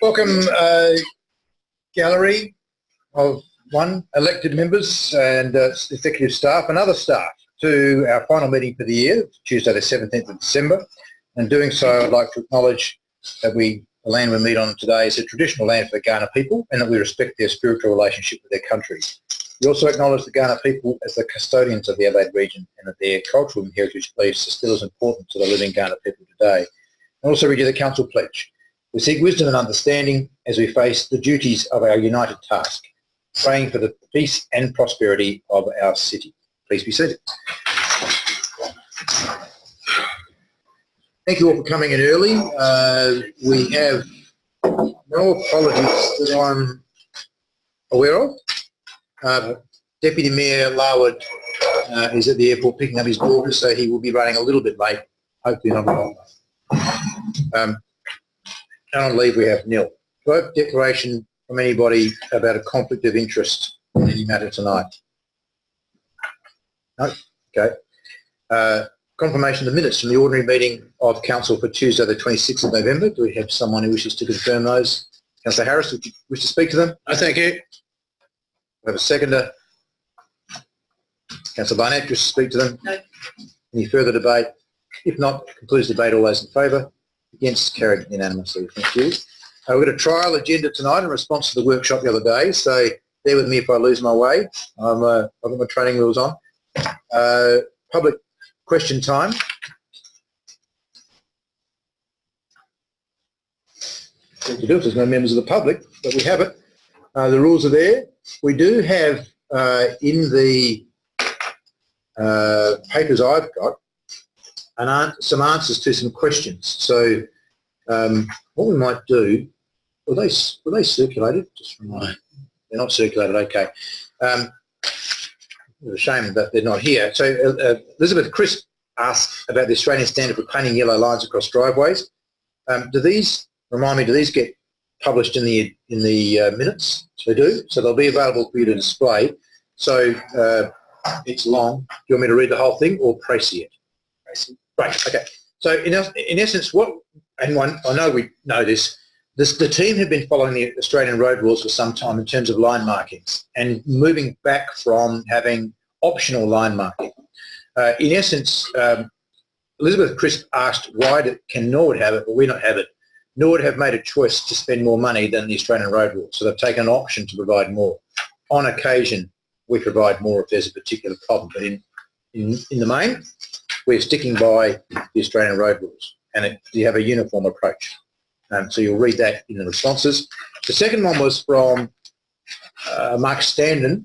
Welcome, gallery of elected members and executive staff and other staff to our final meeting for the year, Tuesday the 17th of December. And doing so, I'd like to acknowledge that the land we meet on today is a traditional land for the Kaurna people and that we respect their spiritual relationship with their country. We also acknowledge the Kaurna people as the custodians of the Adelaide region and that their cultural and heritage beliefs are still as important to the living Kaurna people today. And also read you the Council Pledge. We seek wisdom and understanding as we face the duties of our united task, praying for the peace and prosperity of our city. Please be seated. Thank you all for coming in early. We have no apologies that I'm aware of. Deputy Mayor Larwood is at the airport picking up his daughter, so he will be running a little bit late, hopefully not long. And on leave we have nil. Do I have a declaration from anybody about a conflict of interest in any matter tonight? No? Okay. Confirmation of the minutes from the ordinary meeting of Council for Tuesday the 26th of November. Do we have someone who wishes to confirm those? Councillor Harris, would you wish to speak to them? No, thank you. We have a seconder. Councillor Barnett, wish to speak to them? No. Any further debate? If not, concludes debate. All those in favour? Against? Carried unanimously. Thank you. We've got a trial agenda tonight in response to the workshop the other day, so bear with me if I lose my way. I've got my training wheels on. Public question time. There's no members of the public, but we have it. The rules are there. We do have in the papers I've got some answers to some questions. So what we might do, were they circulated? Just from my, they're not circulated. Okay. It's a shame that they're not here. So Elizabeth Crisp asked about the Australian standard for painting yellow lines across driveways. Do these get published in the minutes? They do. So they'll be available for you to display. So it's long. Do you want me to read the whole thing or prescient? Right. Okay. So in essence, I know we know this. The team have been following the Australian road rules for some time in terms of line markings and moving back from having optional line marking. In essence, Elizabeth Crisp asked why can Norwood have it, but we not have it. Norwood have made a choice to spend more money than the Australian road rules, so they've taken an option to provide more. On occasion, we provide more if there's a particular problem, but in the main, we're sticking by the Australian road rules, and you have a uniform approach. So you'll read that in the responses. The second one was from Mark Standen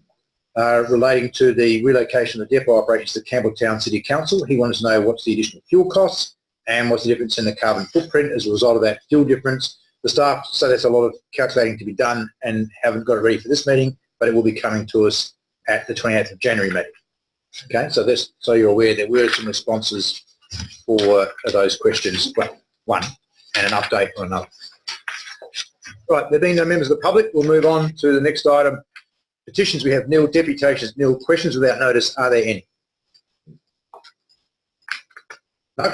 relating to the relocation of the depot operations to Campbelltown City Council. He wanted to know what's the additional fuel costs and what's the difference in the carbon footprint as a result of that fuel difference. The staff say there's a lot of calculating to be done and haven't got it ready for this meeting, but it will be coming to us at the 28th of January meeting. Okay, so you're aware there were some responses for those questions. Well, one. And an update on another. Right, there being no members of the public, we'll move on to the next item. Petitions, we have nil. Deputations, nil. Questions without notice, are there any? No.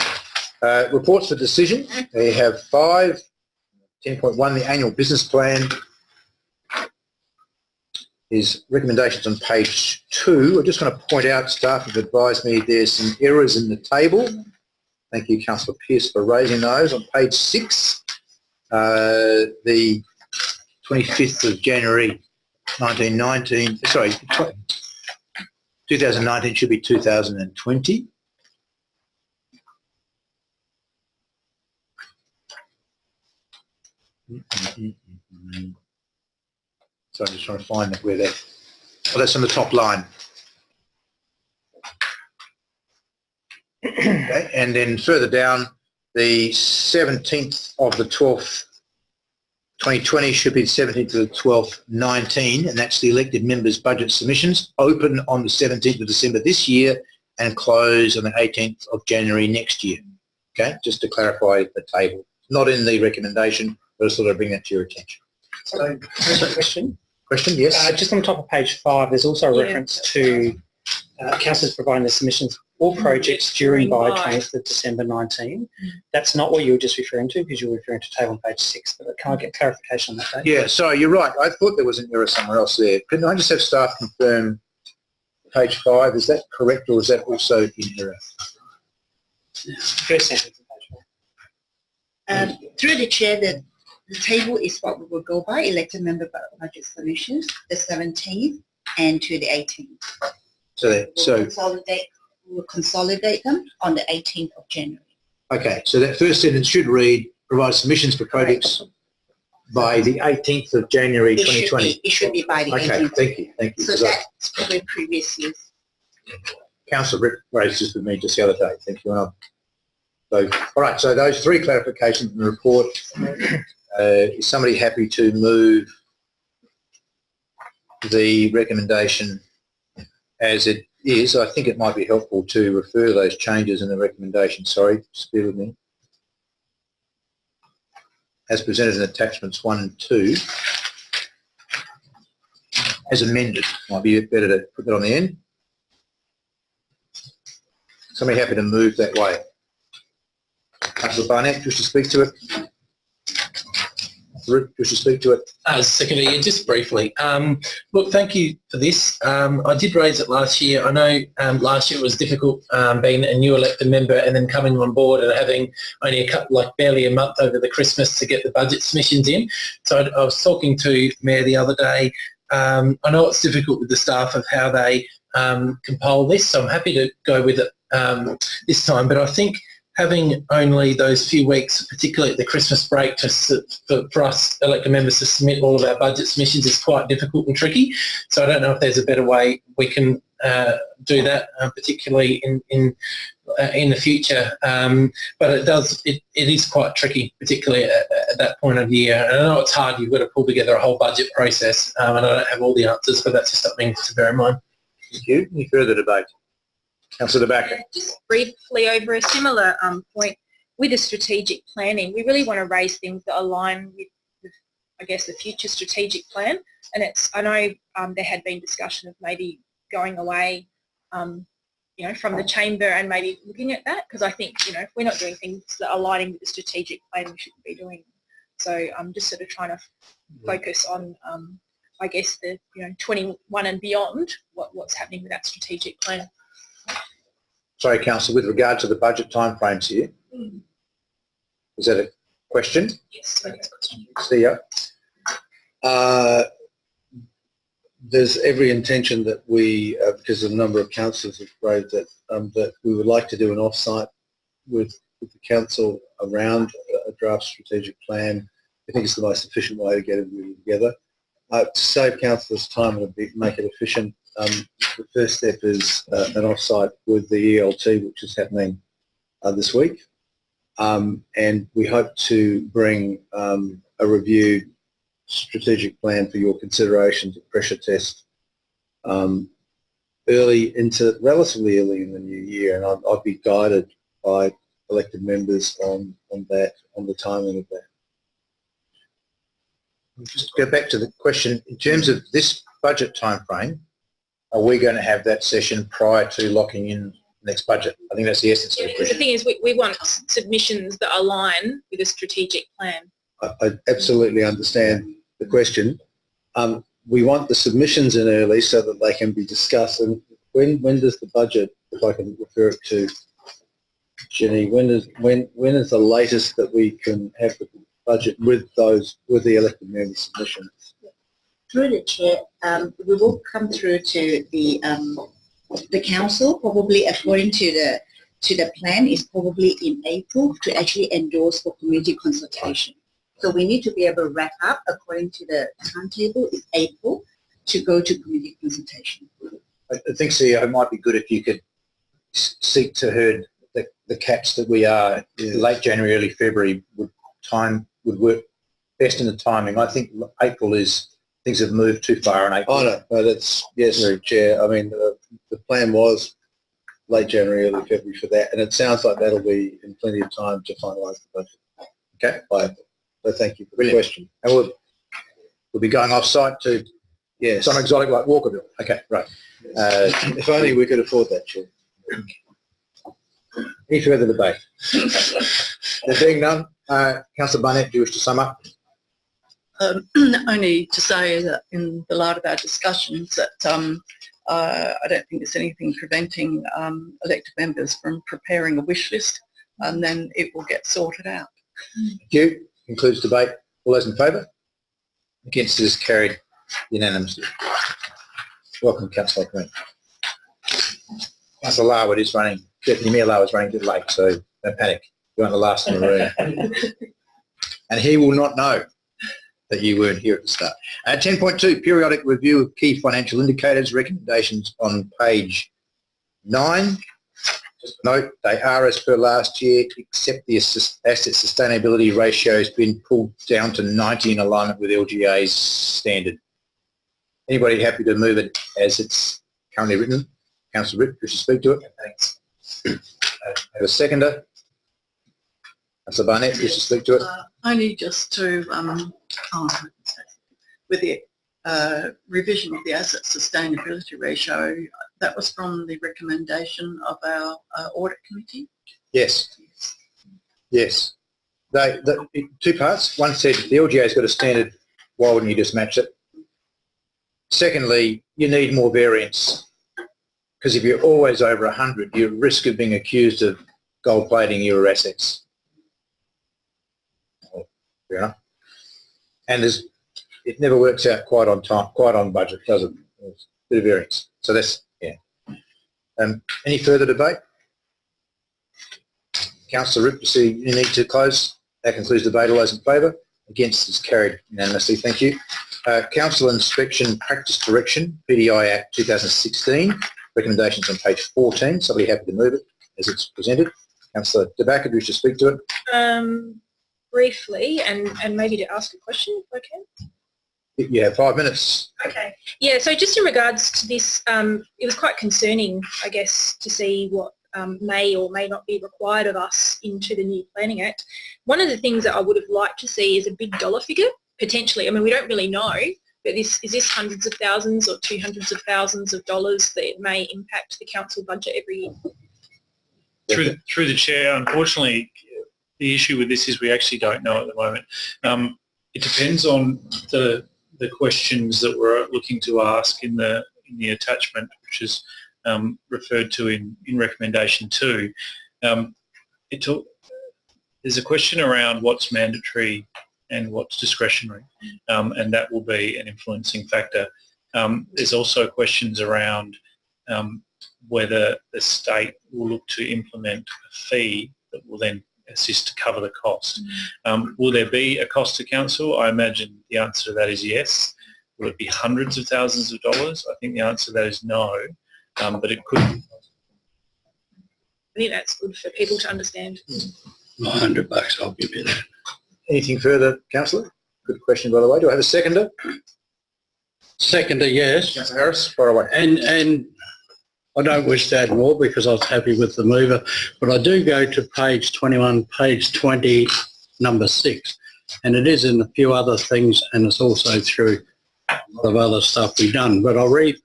Reports for decision, we have 5. 10.1, the annual business plan. Is recommendations on page 2. I'm just going to point out, staff have advised me there's some errors in the table. Thank you, Councillor Pearce, for raising those. On page 6, the 25th of January 2019 should be 2020. So I'm just trying to find where that. Oh, that's on the top line. Okay, and then further down, the 17th of the 12th, 2020 should be the 17th of the 12th, 19, and that's the elected members' budget submissions, open on the 17th of December this year and close on the 18th of January next year. Okay, just to clarify the table. Not in the recommendation, but I sort of bring that to your attention. So, question? Question, yes? Just on the top of page 5, there's also a reference to councillors providing the submissions all projects during by 20th of December 19. That's not what you were just referring to, because you were referring to table on page 6, but can I get clarification on that, Dave? Yeah, sorry, you're right. I thought there was an error somewhere else there. Couldn't I just have staff confirm page 5? Is that correct, or is that also in error? First sentence of page 4. Through the chair, the table is what we will go by, elected member budget submissions, the 17th and to the 18th. We'll consolidate them on the 18th of January. Okay, so that first sentence should read, provide submissions for projects by the 18th of January 2020. It should be by the 18th. Okay, thank you. So that's probably previous years. Councillor Britt raised this with me just the other day. Thank you. So, all right, so those 3 clarifications in the report. Is somebody happy to move the recommendation as it is? I think it might be helpful to refer to those changes in the recommendation. Sorry, just bear with me. As presented in attachments 1 and 2, as amended. Might be better to put that on the end. Somebody happy to move that way? Councillor Barnett, just to speak to it. Just to speak to it. Secretary, just briefly. Look, thank you for this. I did raise it last year. I know last year it was difficult being a new elected member and then coming on board and having only a couple, like barely a month over the Christmas to get the budget submissions in. So I was talking to Mayor the other day. I know it's difficult with the staff of how they compile this, so I'm happy to go with it this time. But I think having only those few weeks, particularly at the Christmas break, for us elected members to submit all of our budget submissions is quite difficult and tricky. So I don't know if there's a better way we can do that, particularly in the future. But it is quite tricky, particularly at that point of year. And I know it's hard. You've got to pull together a whole budget process, and I don't have all the answers, but that's just something to bear in mind. Thank you. Any further debate? Councillor De Backer. Just briefly over a similar point with the strategic planning, we really want to raise things that align with, I guess, the future strategic plan. And I know there had been discussion of maybe going away, from the chamber and maybe looking at that, because I think, if we're not doing things that are aligning with the strategic plan, we shouldn't be doing. So I'm just sort of trying to focus on, I guess, the 21 and beyond, what's happening with that strategic plan. Sorry, Councillor, with regard to the budget timeframes here, is that a question? Yes, that's a question. See ya. There's every intention that we, because a number of councillors have raised that, that we would like to do an off-site with the council around a draft strategic plan. I think it's the most efficient way to get everybody together. To save councillors time and make it efficient, the first step is an off-site with the ELT, which is happening this week. And we hope to bring a reviewed strategic plan for your consideration to pressure test relatively early in the new year, and I'd be guided by elected members on the timing of that. Just go back to the question, in terms of this budget timeframe, are we going to have that session prior to locking in the next budget? I think that's the essence of the Because question. the thing is, we want submissions that align with a strategic plan. I absolutely understand the question. We want the submissions in early so that they can be discussed. And when does the budget, if I can refer it to Jenny, when is the latest that we can have the budget with the elected member submissions? Through the chair, we will come through to the council, probably according to the plan, is probably in April to actually endorse for community consultation. So we need to be able to wrap up according to the timetable is April to go to community consultation. I think, CEO, it might be good if you could seek to herd the cats that we are late January, early February would work best in the timing. I think April is, things have moved too far in April. Oh, no, that's, yes, Chair. I mean, the plan was late January, early February for that, and it sounds like that'll be in plenty of time to finalise the budget. Okay. By April. So thank you for the Brilliant. question. And we'll be going off-site to some exotic like Walkerville. Okay, right. If only we could afford that, Chair. Any further debate? There being none, Councillor Barnett, do you wish to sum up? Only to say that in the light of our discussions that I don't think there's anything preventing elected members from preparing a wish list, and then it will get sorted out. Thank you. Concludes debate. All those in favour? Against is carried unanimously. Welcome, Councillor Green. Councillor Larwood is running, Deputy Mayor Larwood is running a bit late, so don't panic. You're on the last in the room. And he will not know that you weren't here at the start. 10.2, periodic review of key financial indicators, recommendations on page 9. Just note, they are as per last year, except the asset sustainability ratio has been pulled down to 90 in alignment with LGA's standard. Anybody happy to move it as it's currently written? Councillor Ripp, wish to speak to it? Thanks. Have a seconder. Councillor Barnett, wish to speak to it? Only just to, with the revision of the asset sustainability ratio, that was from the recommendation of our audit committee. Yes. Yes. Two parts. One said the LGA's got a standard, why wouldn't you just match it? Secondly, you need more variance, because if you're always over 100, you're at risk of being accused of gold plating your assets. Fair enough. And it never works out quite on time, quite on budget, does it? There's a bit of variance. So that's, yeah. Any further debate? Councillor Ripp, you need to close. That concludes debate. All those in favour? Against is carried unanimously. Thank you. Council Inspection Practice Direction, PDI Act 2016. Recommendations on page 14. Somebody happy to move it as it's presented? Councillor De Backer, do you wish to speak to it? Briefly, and maybe to ask a question if I can. You have 5 minutes. Okay. Yeah, so just in regards to this, it was quite concerning, I guess, to see what may or may not be required of us into the new Planning Act. One of the things that I would have liked to see is a big dollar figure, potentially. I mean, we don't really know, but is this hundreds of thousands or 200s of thousands of dollars that may impact the council budget every year? Through the chair, unfortunately, the issue with this is we actually don't know at the moment. It depends on the questions that we're looking to ask in the attachment, which is referred to in recommendation 2. There's a question around what's mandatory and what's discretionary, and that will be an influencing factor. There's also questions around whether the state will look to implement a fee that will then assist to cover the cost. Will there be a cost to council? I imagine the answer to that is yes. Will it be hundreds of thousands of dollars? I think the answer to that is no, but it could be. I think that's good for people to understand. $100, I'll give you that. Anything further, Councillor? Good question, by the way. Do I have a seconder? Seconder, yes. Councillor Harris, far away. And I don't wish to add more because I was happy with the mover, but I do go to page 21, page 20, number 6, and it is in a few other things, and it's also through a lot of other stuff we've done. But I'll read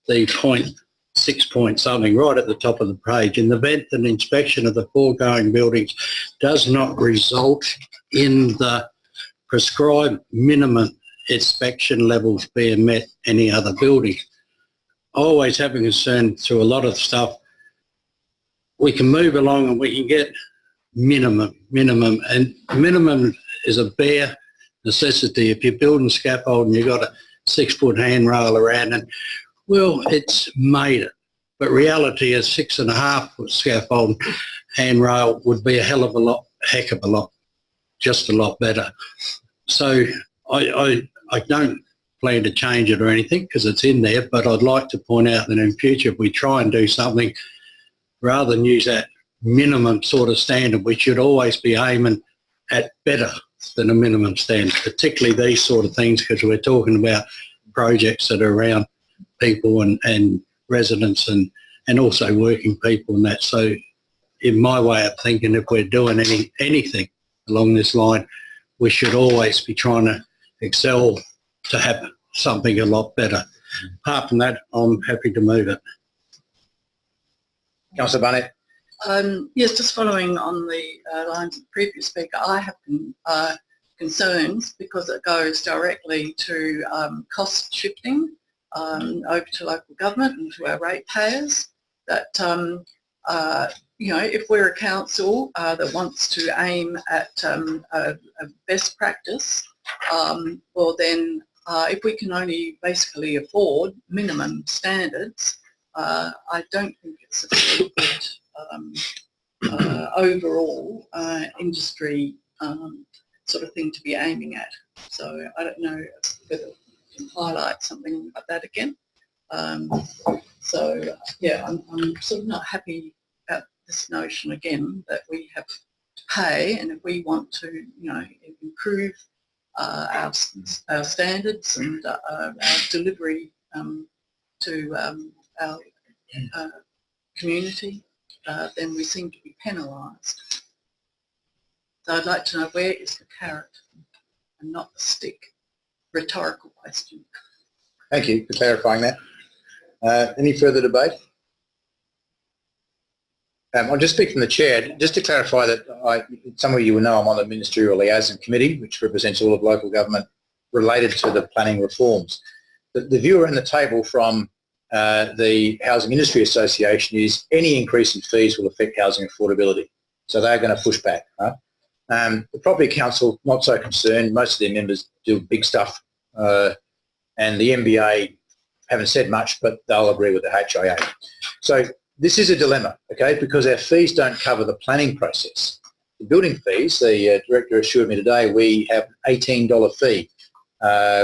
the point 6 point something right at the top of the page. In the event that inspection of the foregoing buildings does not result in the prescribed minimum inspection levels being met any other building. Always have a concern through a lot of stuff. We can move along and we can get minimum, and minimum is a bare necessity. If you're building scaffold and you've got a 6-foot handrail around it, well, it's made it. But reality is 6.5-foot scaffold handrail would be a heck of a lot, just a lot better. So I don't plan to change it or anything because it's in there, but I'd like to point out that in future if we try and do something, rather than use that minimum sort of standard, we should always be aiming at better than a minimum standard, particularly these sort of things, because we're talking about projects that are around people and residents and also working people and that. So in my way of thinking, if we're doing anything along this line, we should always be trying to excel to have something a lot better. Apart from that, I'm happy to move it. Councillor Barnett. Yes, just following on the lines of the previous speaker, I have concerns because it goes directly to cost shifting over to local government and to our ratepayers. That you know, if we're a council that wants to aim at a best practice, well then, if we can only basically afford minimum standards, I don't think it's a very good overall industry sort of thing to be aiming at. So I don't know whether we can highlight something like that again. So yeah, I'm sort of not happy about this notion again that we have to pay, and if we want to, you know, improve our standards and our delivery to our community, then we seem to be penalised. So I'd like to know, where is the carrot and not the stick? Rhetorical question. Thank you for clarifying that. Any further debate? I'll just speak from the chair. Just to clarify that some of you will know I'm on the Ministerial Liaison Committee, which represents all of local government related to the planning reforms. The view around the table from the Housing Industry Association is any increase in fees will affect housing affordability. So they're going to push back. Right? The Property Council, not so concerned. Most of their members do big stuff. And the MBA haven't said much, but they'll agree with the HIA. So this is a dilemma, okay, because our fees don't cover the planning process. The building fees, the director assured me today, we have an $18 fee,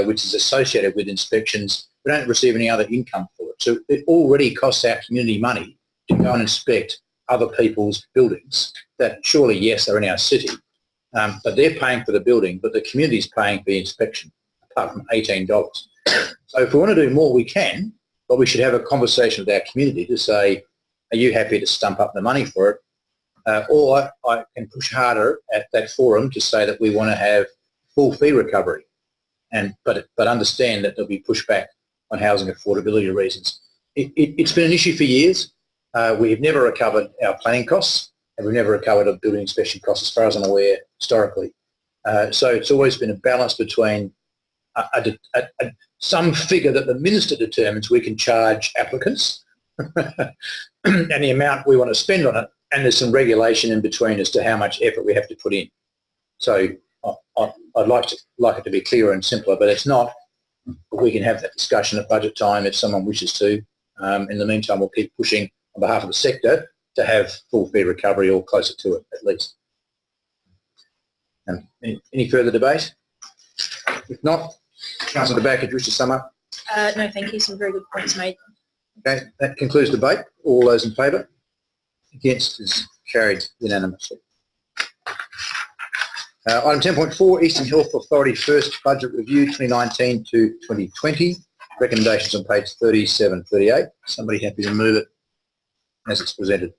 which is associated with inspections. We don't receive any other income for it. So it already costs our community money to go and inspect other people's buildings that surely, yes, they're in our city, but they're paying for the building, but the community's paying for the inspection, apart from $18. So if we want to do more, we can, but we should have a conversation with our community to say, are you happy to stump up the money for it? Or I can push harder at that forum to say that we want to have full fee recovery, but understand that there'll be pushback on housing affordability reasons. It's been an issue for years. We've never recovered our planning costs, and we've never recovered our building inspection costs as far as I'm aware historically. So it's always been a balance between some figure that the minister determines we can charge applicants and the amount we want to spend on it, and there's some regulation in between as to how much effort we have to put in. So I'd like it to be clearer and simpler, but it's not. We can have that discussion at budget time if someone wishes to. In the meantime, we'll keep pushing on behalf of the sector to have full fee recovery or closer to it at least. Any further debate? If not, Councillor De Backer, do you wish to sum up? No, thank you. Some very good points made. Okay, that concludes debate. All those in favour? Against is carried unanimously. Item 10.4, Eastern Health Authority First Budget Review 2019 to 2020. Recommendations on page 37-38. Somebody happy to move it as it's presented?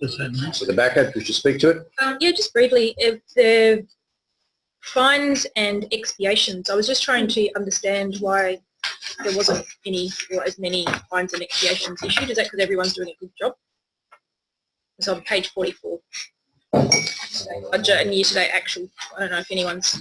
So the backer, wish to speak to it? Yeah, just briefly, the fines and expiations. I was just trying to understand why there wasn't any or as many fines and expiations issued. Is that because everyone's doing a good job? It's on page 44. Budget and year-to-date actual. I don't know if anyone's...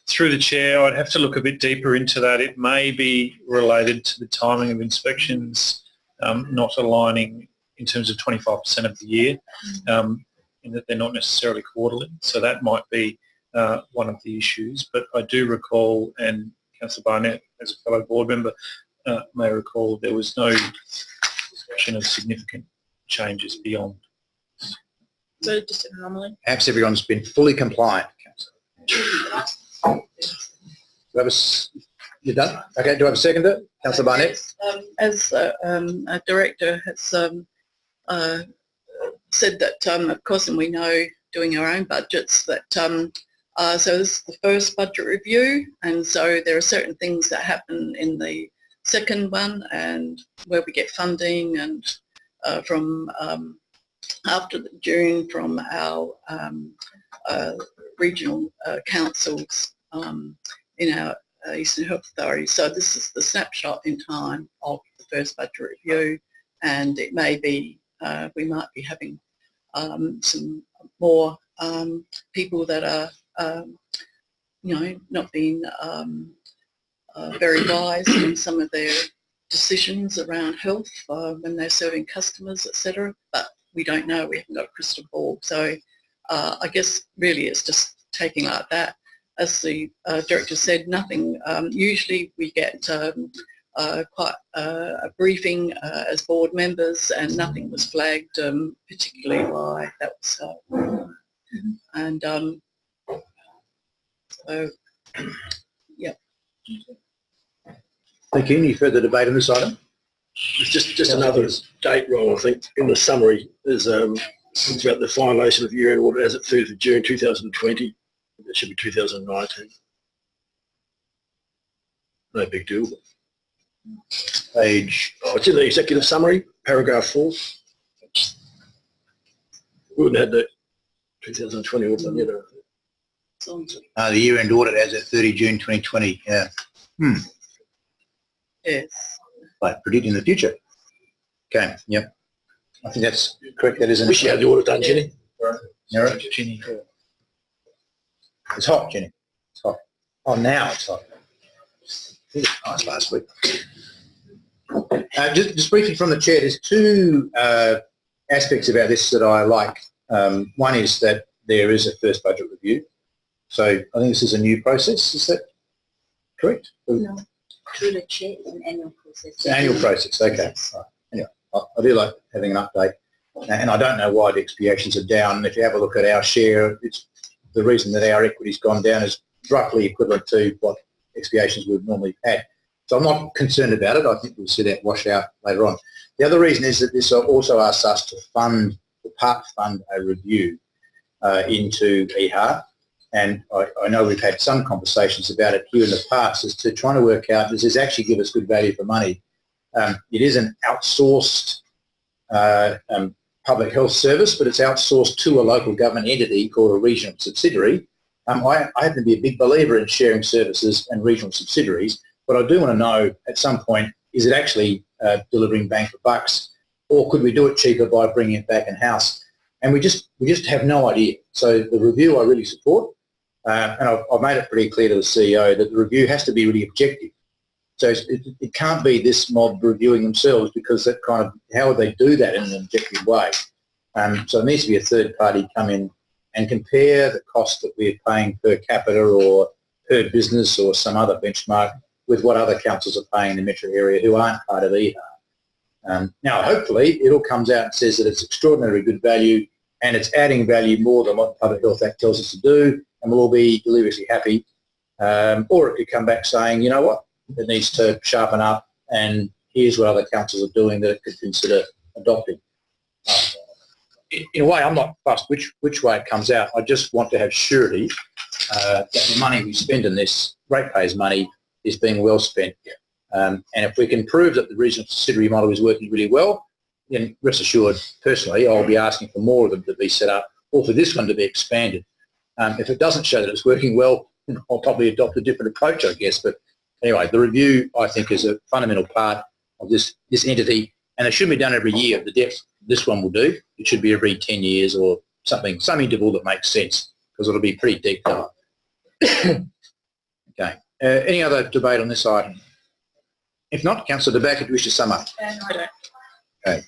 Through the chair, I'd have to look a bit deeper into that. It may be related to the timing of inspections not aligning in terms of 25% of the year, in that they're not necessarily quarterly. So that might be one of the issues. But I do recall, and Councillor Barnett, as a fellow board member, may recall there was no discussion of significant changes beyond. So just an anomaly. Perhaps everyone's been fully compliant, Councillor. You're done? Okay, do I have a seconder? Councillor Barnett? As a director has said that, of course, and we know doing our own budgets that, so this is the first budget review, and so there are certain things that happen in the second one and where we get funding, and from after June from our regional councils in our Eastern Health Authority. So this is the snapshot in time of the first budget review, and it may be, we might be having some more people that are, not being very wise in some of their decisions around health when they're serving customers, etc. But we don't know. We haven't got a crystal ball. So I guess really it's just taking like that. As the director said, nothing. Usually we get quite a briefing as board members, and nothing was flagged, particularly why that was. And so, yeah. Thank you. Any further debate on this item? It's just another date wrong, I think, in the summary. There's it's about the finalisation of year-end audit as at 30th of June 2020. It should be 2019. No big deal. Page. Oh, it's in the executive summary, paragraph 4. We wouldn't have the 2020 audit done yet. The year-end audit as at 30 June 2020. Yeah. Yes. Like predicting the future. Okay. Yep. I think that's correct. That isn't. Wish you had the audit done, Jenny. No, Jenny. It's hot, Jenny. It's hot. Oh, now it's hot. It was nice last week. Just briefly from the chair, there's two aspects about this that I like. One is that there is a first budget review. So I think this is a new process. Is that correct? No, through the chair, it's an annual process. It's an annual process. Okay. Right. Anyway, I do like having an update. And I don't know why the expiations are down. If you have a look at our share, it's the reason that our equity's gone down is roughly equivalent to what expiations we've normally had. So I'm not concerned about it. I think we'll see that wash out later on. The other reason is that this also asks us to fund, or part fund a review into EHA. And I know we've had some conversations about it here in the past as to trying to work out, does this actually give us good value for money? It is an outsourced public health service, but it's outsourced to a local government entity called a regional subsidiary. I happen to be a big believer in sharing services and regional subsidiaries, but I do want to know at some point, is it actually delivering bang for bucks, or could we do it cheaper by bringing it back in-house? And we just have no idea. So the review I really support, and I've made it pretty clear to the CEO that the review has to be really objective. So it can't be this mob reviewing themselves, because that kind of, how would they do that in an objective way? So it needs to be a third party come in and compare the cost that we're paying per capita or per business or some other benchmark with what other councils are paying in the metro area who aren't part of EHA. Now, hopefully, it all comes out and says that it's extraordinarily good value and it's adding value more than what the Public Health Act tells us to do, and we'll all be deliriously happy. Or it could come back saying, you know what, it needs to sharpen up, and here's what other councils are doing that it could consider adopting. In a way, I'm not fussed which way it comes out. I just want to have surety that the money we spend in this, ratepayers' money, is being well spent. And if we can prove that the regional subsidiary model is working really well, then rest assured, personally, I'll be asking for more of them to be set up, or for this one to be expanded. If it doesn't show that it's working well, I'll probably adopt a different approach, I guess. But anyway, the review, I think, is a fundamental part of this entity, and it shouldn't be done every year. The depth this one will do, it should be every 10 years or something, some interval that makes sense, because it'll be pretty deep dive. Okay. Any other debate on this item? If not, Councillor De Backer, do you wish to sum up? No, I don't. Okay.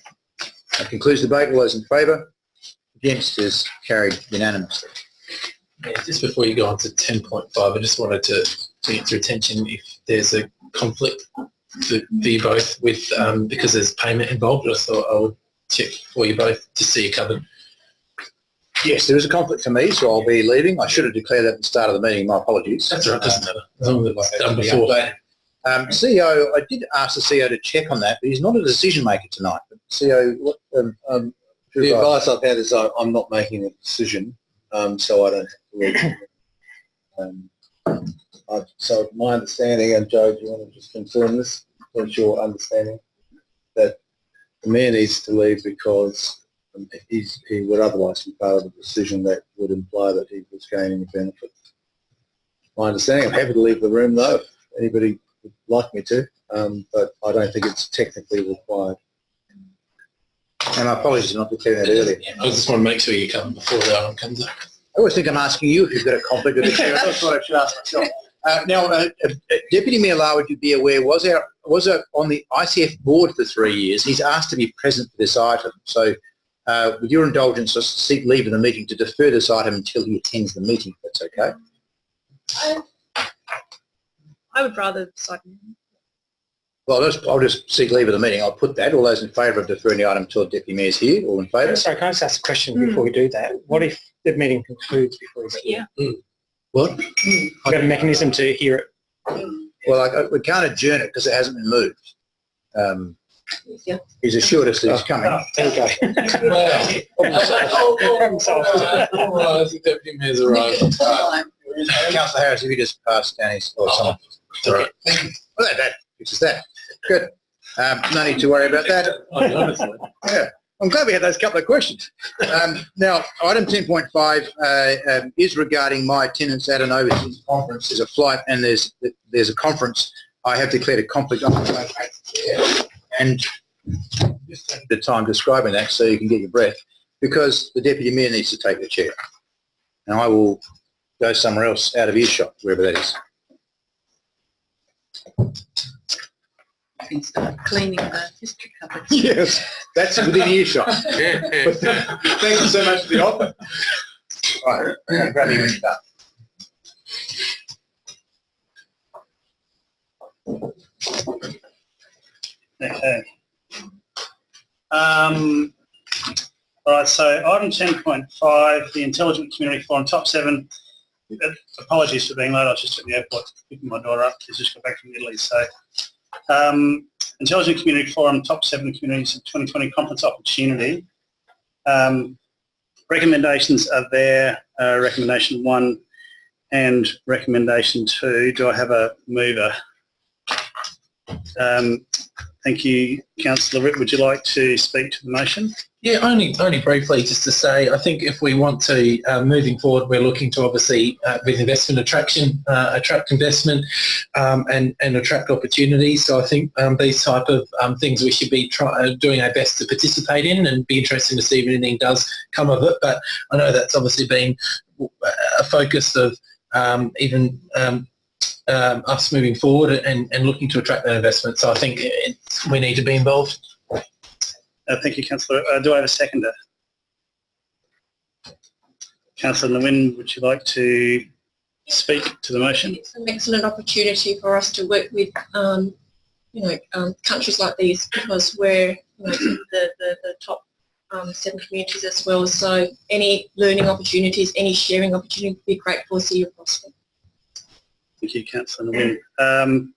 That concludes the debate. All those in favour? Against is carried unanimously. Yeah, just before you go on to 10.5, I just wanted to get your attention if there's a conflict for you both with, because there's payment involved. I thought I would check for you both to see you covered. Yes, there is a conflict for me, so I'll be leaving. I should have declared that at the start of the meeting. My apologies. That's all right, doesn't matter. As long as it's done before. CEO, I did ask the CEO to check on that, but he's not a decision maker tonight. But CEO, what? The advice I've had is I'm not making a decision, so I don't have to leave. So my understanding, and Joe, do you want to just confirm this? What's your understanding? That the mayor needs to leave because he would otherwise be part of a decision that would imply that he was gaining a benefit. My understanding, I'm happy to leave the room though. anybody would like me to, but I don't think it's technically required. And my apologies for not declaring that earlier. I just want to make sure you come before the item comes up. I always think I'm asking you if you've got a conflict with the chair. That's what I should ask myself. Deputy Mayor Lar, would you be aware, was on the ICF board for 3 years. He's asked to be present for this item. So with your indulgence, I seek leave of the meeting to defer this item until he attends the meeting, if that's okay. I would rather decide. Well, I'll just seek leave of the meeting. I'll put that. All those in favour of deferring the item until the Deputy Mayor's here, all in favour? Sorry, can I just ask a question before we do that? What if the meeting concludes before he's here? Yeah. What? We've got a mechanism to hear it. Well, we can't adjourn it because it hasn't been moved. He's assured us that he's coming. Oh, there you go. Well, the Deputy Mayor's arrived. Councillor Harris, if you just pass down his... Or someone. All right. Thank you. Well, that fixes that. Good. No need to worry about that. Honestly. Yeah. I'm glad we had those couple of questions. Now, item 10.5 is regarding my attendance at an overseas conference. There's a flight and there's a conference. I have declared a conflict on and just take the time describing that so you can get your breath, because the Deputy Mayor needs to take the chair. And I will go somewhere else out of earshot, wherever that is. You can start cleaning the history cupboards. Yes, that's within earshot. Thank you so much for the offer. Right, grab me when you're done. Okay. All right, so item 10.5, the Intelligent Community Forum Top 7. Apologies for being late, I was just at the airport picking my daughter up. She's just got back from Italy. So Intelligent Community Forum Top 7 Communities of 2020 Conference Opportunity. Recommendations are there, recommendation 1 and recommendation 2. Do I have a mover? Thank you, Councillor Ritt. Would you like to speak to the motion? Yeah, only briefly, just to say, I think if we want to, moving forward, we're looking to obviously, with investment attract investment and attract opportunities. So I think these type of things we should be doing our best to participate in, and be interesting to see if anything does come of it. But I know that's obviously been a focus of even us moving forward and looking to attract that investment. So I think we need to be involved. Thank you, Councillor. Do I have a seconder? Councillor Nguyen, would you like to speak to the motion? It's an excellent opportunity for us to work with, countries like these, because we're the top 7 communities as well. So any learning opportunities, any sharing opportunity would be great for City of Boston. Thank you, Councillor Nguyen.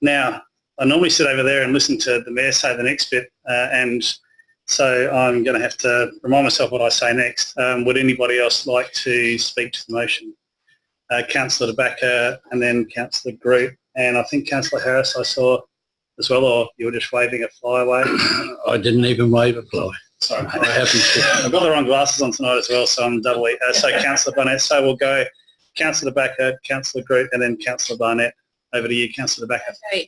Now, I normally sit over there and listen to the Mayor say the next bit, and so I'm going to have to remind myself what I say next. Would anybody else like to speak to the motion? Councillor De Backer and then Councillor Groot, and I think Councillor Harris I saw as well, or you were just waving a fly away? I didn't even wave a fly. Sorry, mate. I haven't. I've got the wrong glasses on tonight as well, so I'm doubly. So Councillor Barnett, so we'll go Councillor De Backer, Councillor Groot, and then Councillor Barnett. Over to you, Councillor De Backer. Okay.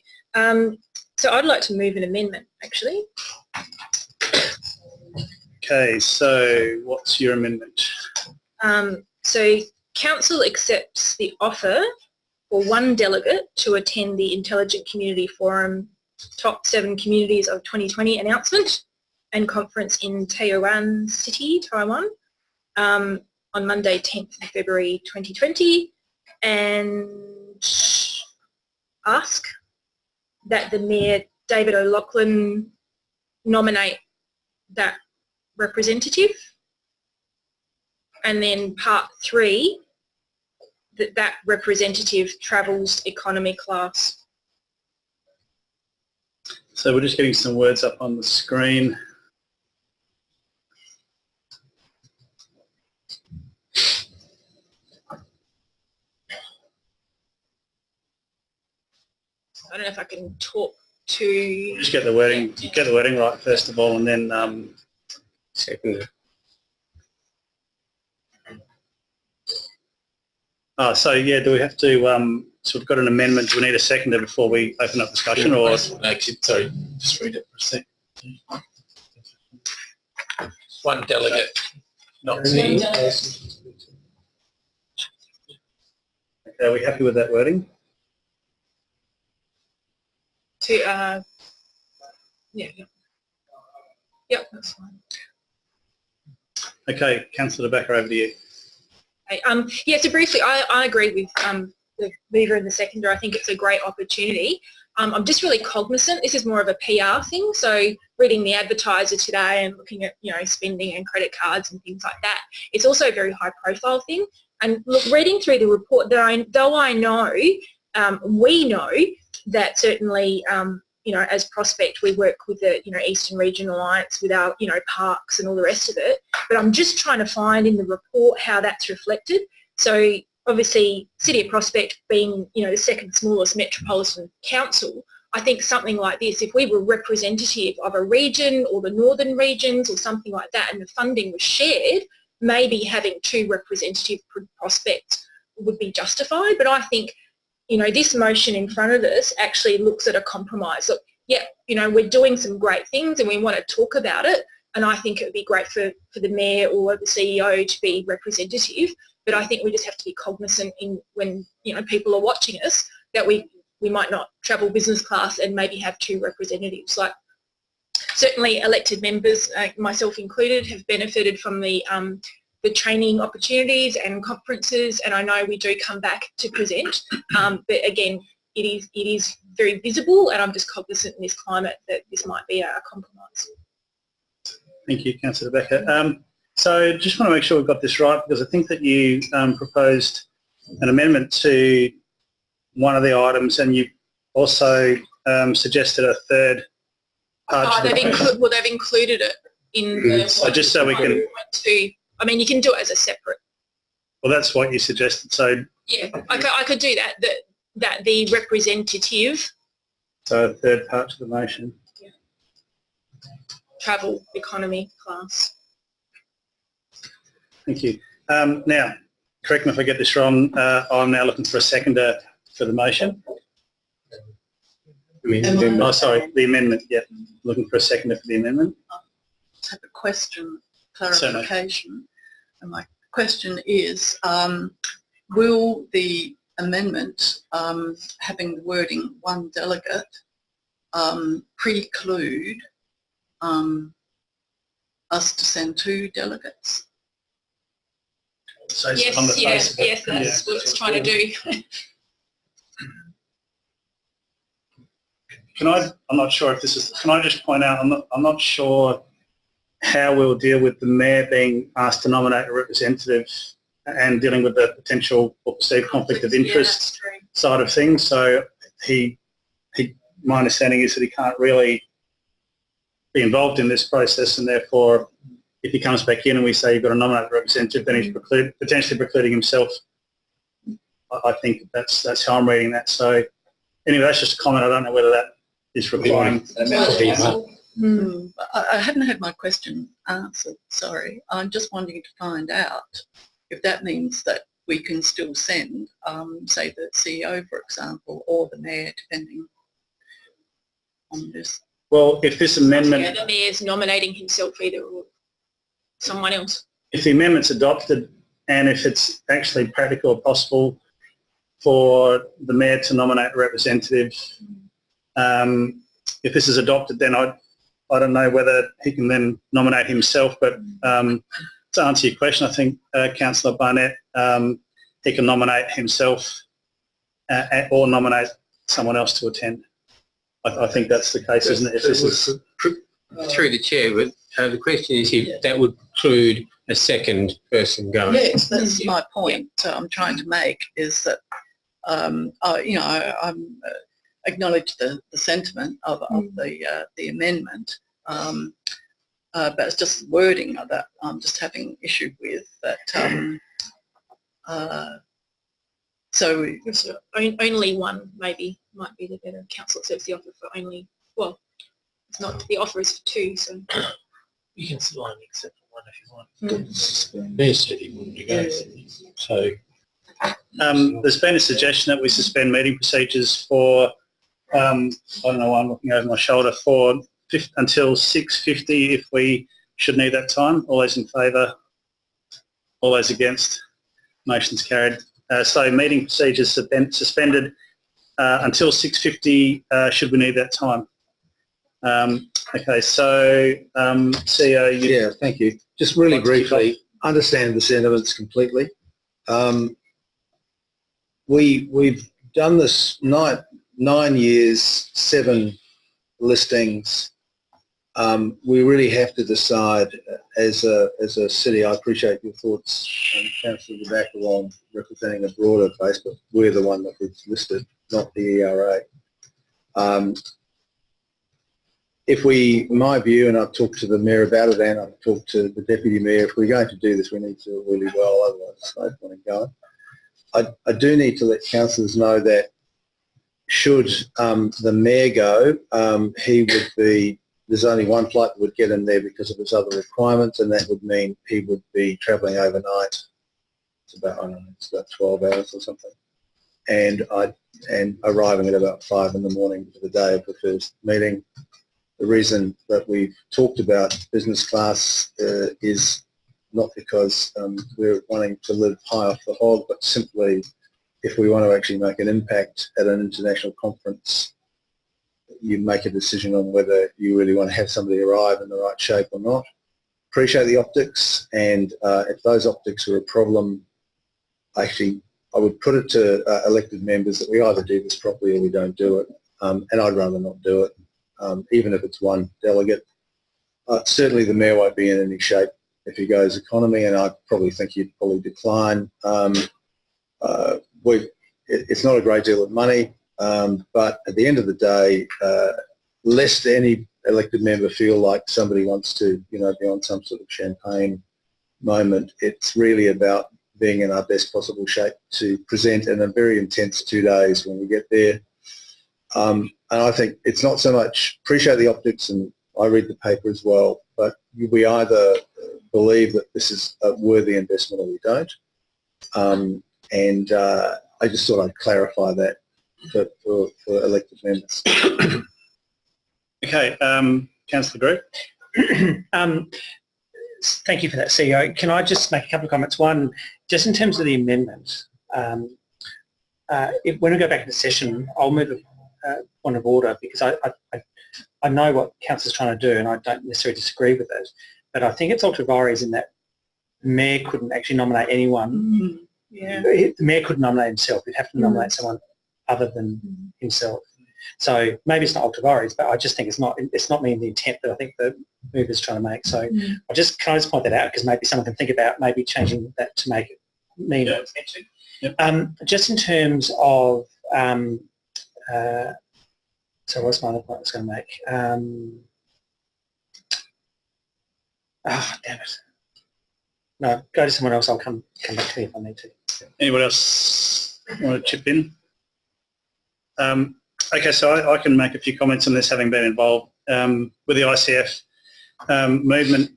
So I'd like to move an amendment, actually. Okay, so what's your amendment? So Council accepts the offer for one delegate to attend the Intelligent Community Forum Top 7 Communities of 2020 announcement and conference in Taiyuan City, Taiwan, on Monday 10th of February 2020, and ask that the Mayor David O'Loughlin nominate that representative, and then part 3, that representative travels economy class. So we're just getting some words up on the screen. I don't know if I can talk to... Just get the wording right first of all, and then Second. Oh, so yeah, do we have to, so we've got an amendment, do we need a seconder before we open up discussion, or? Actually, sorry, just read it for a sec. One delegate, not me. Okay, are we happy with that wording? Yeah. Yep, that's fine. Okay, Councillor De Backer, over to you. Okay, yeah, so briefly, I agree with the mover and the seconder. I think it's a great opportunity. I'm just really cognizant. This is more of a PR thing. So reading the Advertiser today and looking at, spending and credit cards and things like that, it's also a very high profile thing. And look, reading through the report, though I know, we know that certainly, as Prospect, we work with the, Eastern Region Alliance with our, parks and all the rest of it. But I'm just trying to find in the report how that's reflected. So obviously, City of Prospect being, the second smallest metropolitan council, I think something like this, if we were representative of a region or the northern regions or something like that and the funding was shared, maybe having two representative prospects would be justified. But I think, this motion in front of us actually looks at a compromise. Look, yeah, we're doing some great things and we want to talk about it. And I think it would be great for the Mayor or the CEO to be representative. But I think we just have to be cognizant when, people are watching us that we might not travel business class and maybe have two representatives. Like certainly elected members, myself included, have benefited from the training opportunities and conferences, and I know we do come back to present. But again, it is very visible, and I'm just cognizant in this climate that this might be a compromise. Thank you, Councillor De Backer. So just want to make sure we've got this right, because I think that you proposed an amendment to one of the items, and you also suggested a third part. They've included it in the... So just so we can... I mean, you can do it as a separate... Well, that's what you suggested, so... Yeah, I could do that, that the representative... So a third part to the motion. Yeah. Travel economy class. Thank you. Now, correct me if I get this wrong, I'm now looking for a seconder for the motion. Oh, sorry, the amendment, yeah. Looking for a seconder for the amendment. I have a question, clarification. And my question is, will the amendment having the wording one delegate preclude us to send two delegates? So yes, that's what it's trying to do. I'm not sure if this is, can I just point out, I'm not sure how we'll deal with the Mayor being asked to nominate a representative and dealing with the potential or perceived conflict of interest side of things. So my understanding is that he can't really be involved in this process, and therefore if he comes back in and we say you've got to nominate a representative, then he's potentially precluding himself. I think that's how I'm reading that. So anyway, that's just a comment. I don't know whether that is requiring. I haven't had my question answered, sorry. I'm just wanting to find out if that means that we can still send, say, the CEO, for example, or the Mayor, depending on this. Well, if this amendment... Yeah, the Mayor's nominating himself either or someone else. If the amendment's adopted and if it's actually practical or possible for the Mayor to nominate a representative, if this is adopted, then I don't know whether he can then nominate himself, but to answer your question, I think Councillor Barnett, he can nominate himself or nominate someone else to attend. I think that's the case, isn't it? If this is... Through the chair, but the question is if that would include a second person going. Yes, that's my point I'm trying to make, is that, I acknowledge the sentiment of the amendment, but it's just wording of that I'm just having issue with that. So only one maybe might be the better. Council accepts the offer for only, well, it's not, the offer is for two, so. You can still only accept one if you want. Mayor said he wanted to go. So There's been a suggestion that we suspend meeting procedures for, I don't know why I'm looking over my shoulder, until 6:50 if we should need that time. All those in favour? All those against? Motion's carried. So meeting procedures suspended until 6:50 should we need that time. Okay, so CEO, Yeah, thank you. Just really briefly, understand the sentiments completely. We've done this 9 years, 7 listings. We really have to decide as a city. I appreciate your thoughts, Councillor Dabacalong, representing a broader base, but we're the one that was listed, not the ERA. If we, in my view, and I've talked to the Mayor about it and I've talked to the Deputy Mayor, if we're going to do this, we need to do it really well, otherwise it's no point in going. I do need to let councillors know that should the Mayor go, he would be, there's only one flight that would get him there because of his other requirements, and that would mean he would be travelling overnight. It's about, I don't know, it's about 12 hours or something. And arriving at about 5 in the morning for the day of the first meeting. The reason that we've talked about business class is not because we're wanting to live high off the hog, but simply if we want to actually make an impact at an international conference, you make a decision on whether you really want to have somebody arrive in the right shape or not. Appreciate the optics, and if those optics are a problem, actually I would put it to elected members that we either do this properly or we don't do it, and I'd rather not do it. Even if it's one delegate. Certainly the Mayor won't be in any shape if he goes economy, and I probably think he'd probably decline. It's not a great deal of money, but at the end of the day, lest any elected member feel like somebody wants to, be on some sort of champagne moment, it's really about being in our best possible shape to present in a very intense 2 days when we get there. And I think it's not so much, appreciate the optics, and I read the paper as well, but we either believe that this is a worthy investment or we don't. I just thought I'd clarify that for elected members. Okay, Councillor Grigg. Thank you for that, CEO. Can I just make a couple of comments? One, just in terms of the amendment, when we go back into session, I'll move a point of order because I know what Council's trying to do and I don't necessarily disagree with it, but I think it's ultra vires in that the Mayor couldn't actually nominate anyone. Yeah. The Mayor couldn't nominate himself. He'd have to nominate someone other than himself. So maybe it's not ultra vires, but I just think it's not meeting the intent that I think the mover's trying to make. So can I just point that out because maybe someone can think about maybe changing that to make it mean what it's meant to. Just in terms of so what's my other point I was going to make? Damn it. No, go to someone else. I'll come back to you if I need to. Anyone else want to chip in? Okay, so I can make a few comments on this, having been involved with the ICF movement.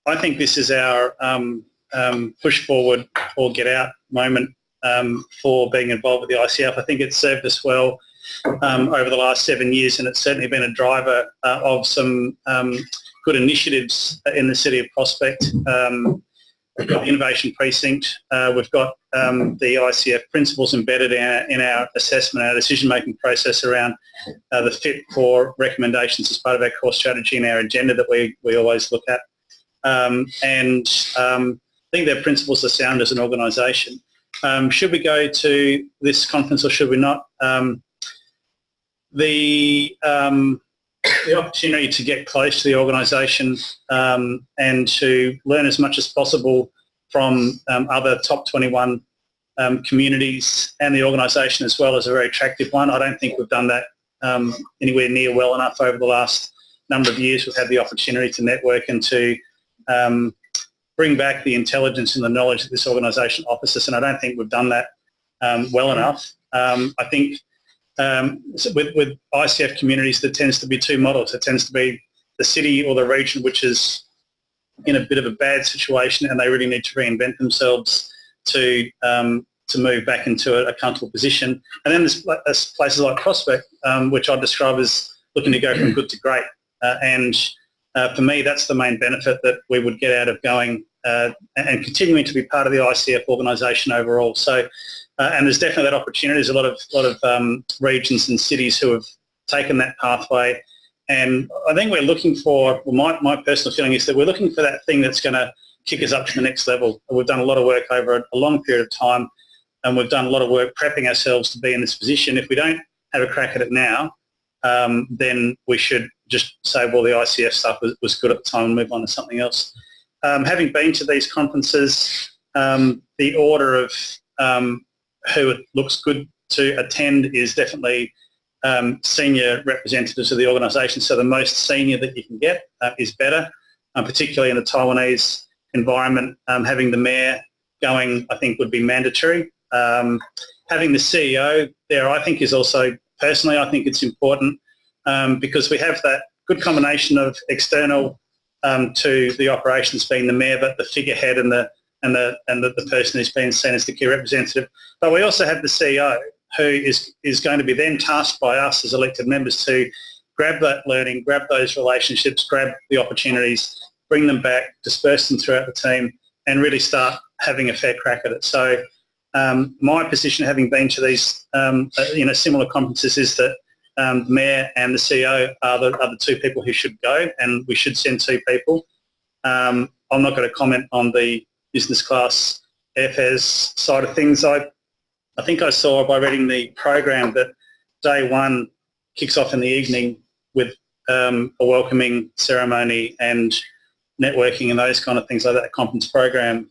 I think this is our push forward or get out moment for being involved with the ICF. I think it's served us well over the last 7 years, and it's certainly been a driver of some good initiatives in the city of Prospect. We've got the Innovation Precinct. We've got the ICF principles embedded in our assessment, our decision-making process around the fit for recommendations as part of our core strategy and our agenda that we always look at. I think their principles are sound as an organisation. Should we go to this conference or should we not? The opportunity to get close to the organisation and to learn as much as possible from other top 21 communities and the organisation as well is a very attractive one. I don't think we've done that anywhere near well enough over the last number of years. We've had the opportunity to network and to bring back the intelligence and the knowledge that this organisation offers us, and I don't think we've done that well enough. I think with ICF communities there tends to be two models. It tends to be the city or the region which is in a bit of a bad situation and they really need to reinvent themselves to move back into a comfortable position. And then there's places like Prospect, which I describe as looking to go from good to great. And for me, that's the main benefit that we would get out of going and continuing to be part of the ICF organisation overall. So, and there's definitely that opportunity. There's a lot of regions and cities who have taken that pathway. And I think we're looking for, well, my personal feeling is that we're looking for that thing that's going to kick us up to the next level. We've done a lot of work over a long period of time, and we've done a lot of work prepping ourselves to be in this position. If we don't have a crack at it now, then we should just say, well, the ICF stuff was good at the time and move on to something else. Having been to these conferences, the order of who it looks good to attend is definitely senior representatives of the organisation. So the most senior that you can get is better, particularly in the Taiwanese environment. Having the mayor going, I think, would be mandatory. Having the CEO there, I think, is also, personally, I think it's important because we have that good combination of external to the operations being the mayor, but the figurehead and the person who's been seen as the key representative. But we also have the CEO, who is going to be then tasked by us as elected members to grab that learning, grab those relationships, grab the opportunities, bring them back, disperse them throughout the team, and really start having a fair crack at it. So my position, having been to these similar conferences, is that the mayor and the CEO are the two people who should go, and we should send two people. I'm not going to comment on the business class airfares side of things. I think I saw by reading the program that day one kicks off in the evening with a welcoming ceremony and networking and those kind of things like that. The conference program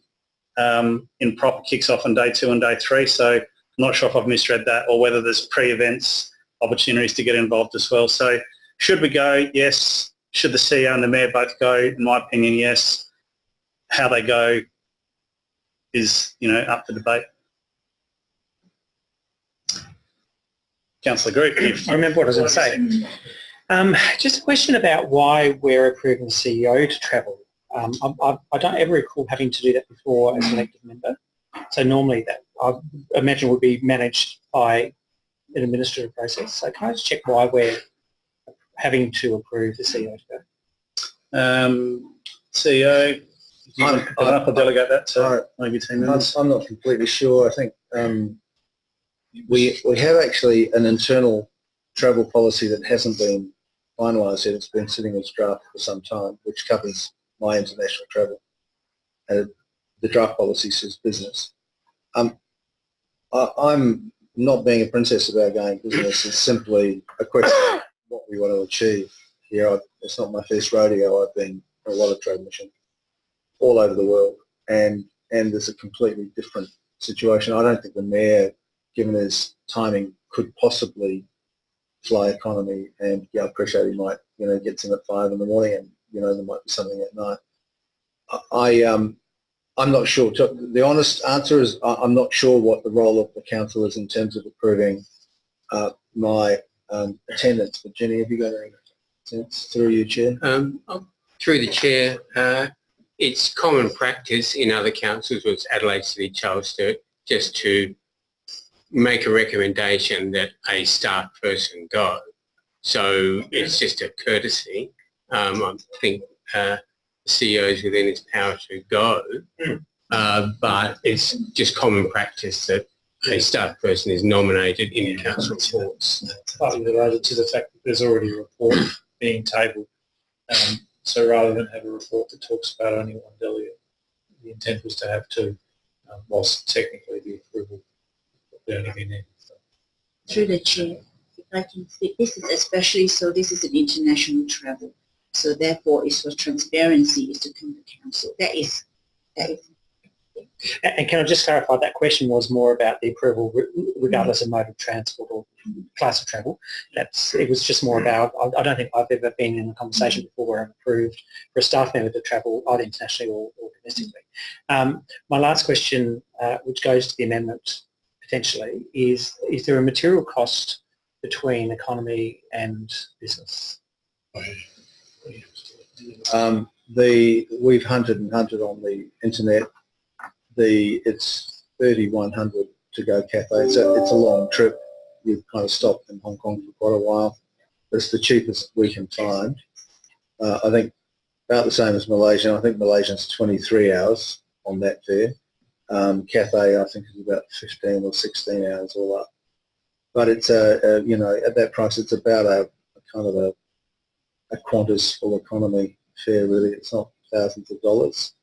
in proper kicks off on day 2 and day 3. So I'm not sure if I've misread that or whether there's pre-events opportunities to get involved as well. So should we go? Yes. Should the CEO and the mayor both go? In my opinion, yes. How they go is, up for debate. Councillor Groot. I remember what I was going to say. Just a question about why we're approving the CEO to travel. I don't ever recall having to do that before as an elected member. So normally that, I imagine, would be managed by an administrative process. So can I just check why we're having to approve the CEO to go? CEO, I'll delegate that to maybe 10 minutes. I'm not completely sure. I think we have actually an internal travel policy that hasn't been finalised yet. It's been sitting as draft for some time, which covers my international travel. And the draft policy says business. I'm not being a princess about going business. It's simply a question of what we want to achieve here. It's not my first rodeo. I've been on a lot of trade missions all over the world, and there's a completely different situation. I don't think the mayor, given his timing, could possibly fly economy, and I appreciate he might, gets in at 5 in the morning, and there might be something at night. I'm not sure. The honest answer is I'm not sure what the role of the council is in terms of approving my attendance. But Jenny, have you got any sense through you, Chair? Through the Chair, it's common practice in other councils, with Adelaide City, Charles Sturt, just to make a recommendation that a staff person go. So it's just a courtesy. I think the CEO is within his power to go, but it's just common practice that a staff person is nominated in council reports. It's partly related to the fact that there's already a report being tabled. So rather than have a report that talks about only one delegate, the intent was to have two, whilst technically the approval would only be needed. Through the Chair, if I can speak, this is especially so, this is an international travel. So therefore, it's for transparency is to come to council. That is. And can I just clarify, that question was more about the approval regardless of mode of transport or class of travel. It was just more about, I don't think I've ever been in a conversation before where I'm approved for a staff member to travel either internationally or domestically. My last question, which goes to the amendment potentially, is there a material cost between economy and business? we've hunted and hunted on the internet. It's 3,100 to go Cathay. It's a long trip. You've kind of stopped in Hong Kong for quite a while. It's the cheapest we can find. I think about the same as Malaysia. I think Malaysia's 23 hours on that fare. Cathay, I think, is about 15 or 16 hours all up. But it's you know, at that price, it's about a kind of a Qantas full economy fare. Really, it's not thousands of dollars.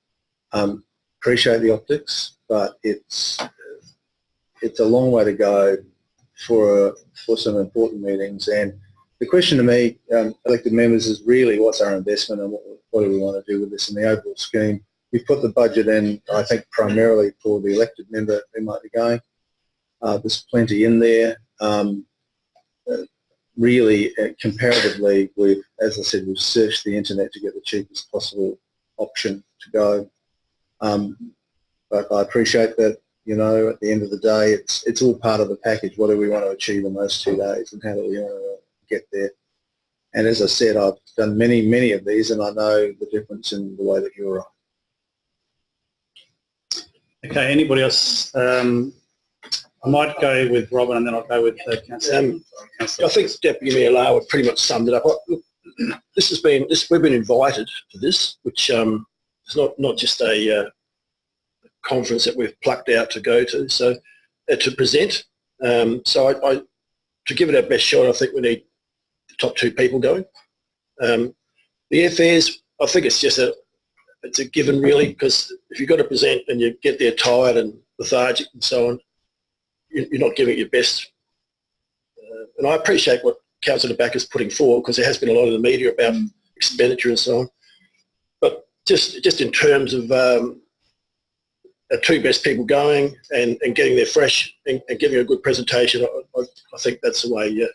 Appreciate the optics, but it's a long way to go for some important meetings. And the question to me, elected members, is really what's our investment and what do we want to do with this in the overall scheme. We've put the budget in, I think, primarily for the elected member who might be going. There's plenty in there. Really, comparatively, as I said, we've searched the internet to get the cheapest possible option to go. But I appreciate that, you know, at the end of the day, it's all part of the package. What do we want to achieve in those 2 days, and how do we want to get there? And as I said, I've done many of these, and I know the difference in the way that you're on. Okay, anybody else? I might go with Robin, and then I'll go with Councillor. I think Deputy Mayor Lau pretty much summed it up. We've been invited to this, which is not just a conference that we've plucked out to go to, so to present. So to give it our best shot, I think we need the top 2 people going. The airfares, I think it's a given, really, because if you've got to present and you get there tired and lethargic and so on, you're not giving it your best. And I appreciate what Councillor Backer's putting forward, because there has been a lot of the media about expenditure and so on. But just in terms of the 2 best people going and getting there fresh and giving a good presentation, I think that's the way.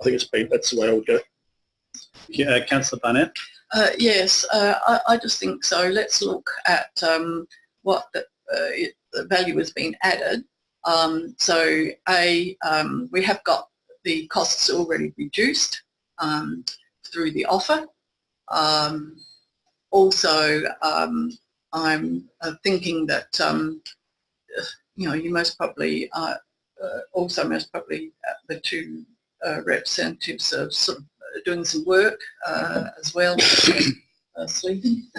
That's the way I would go. Yeah, Councillor Barnett. Yes, I just think so. Let's look at what the value has been added. We have got the costs already reduced through the offer. Also, I'm thinking that you know, you most probably the 2 representatives are sort of doing some work as well, sleeping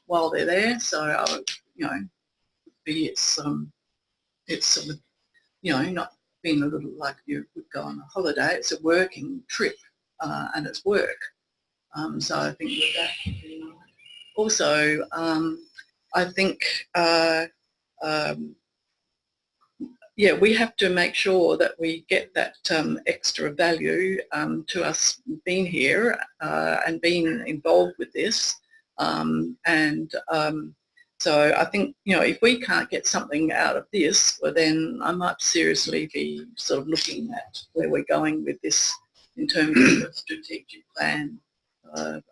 while they're there. So you know, it's sort of, you know, not being a little like you would go on a holiday. It's a working trip, and it's work. So I think with that, you know. Also, I think yeah, we have to make sure that we get that extra value to us being here and being involved with this. So I think, you know, if we can't get something out of this, well, then I might seriously be sort of looking at where we're going with this in terms of the strategic plan item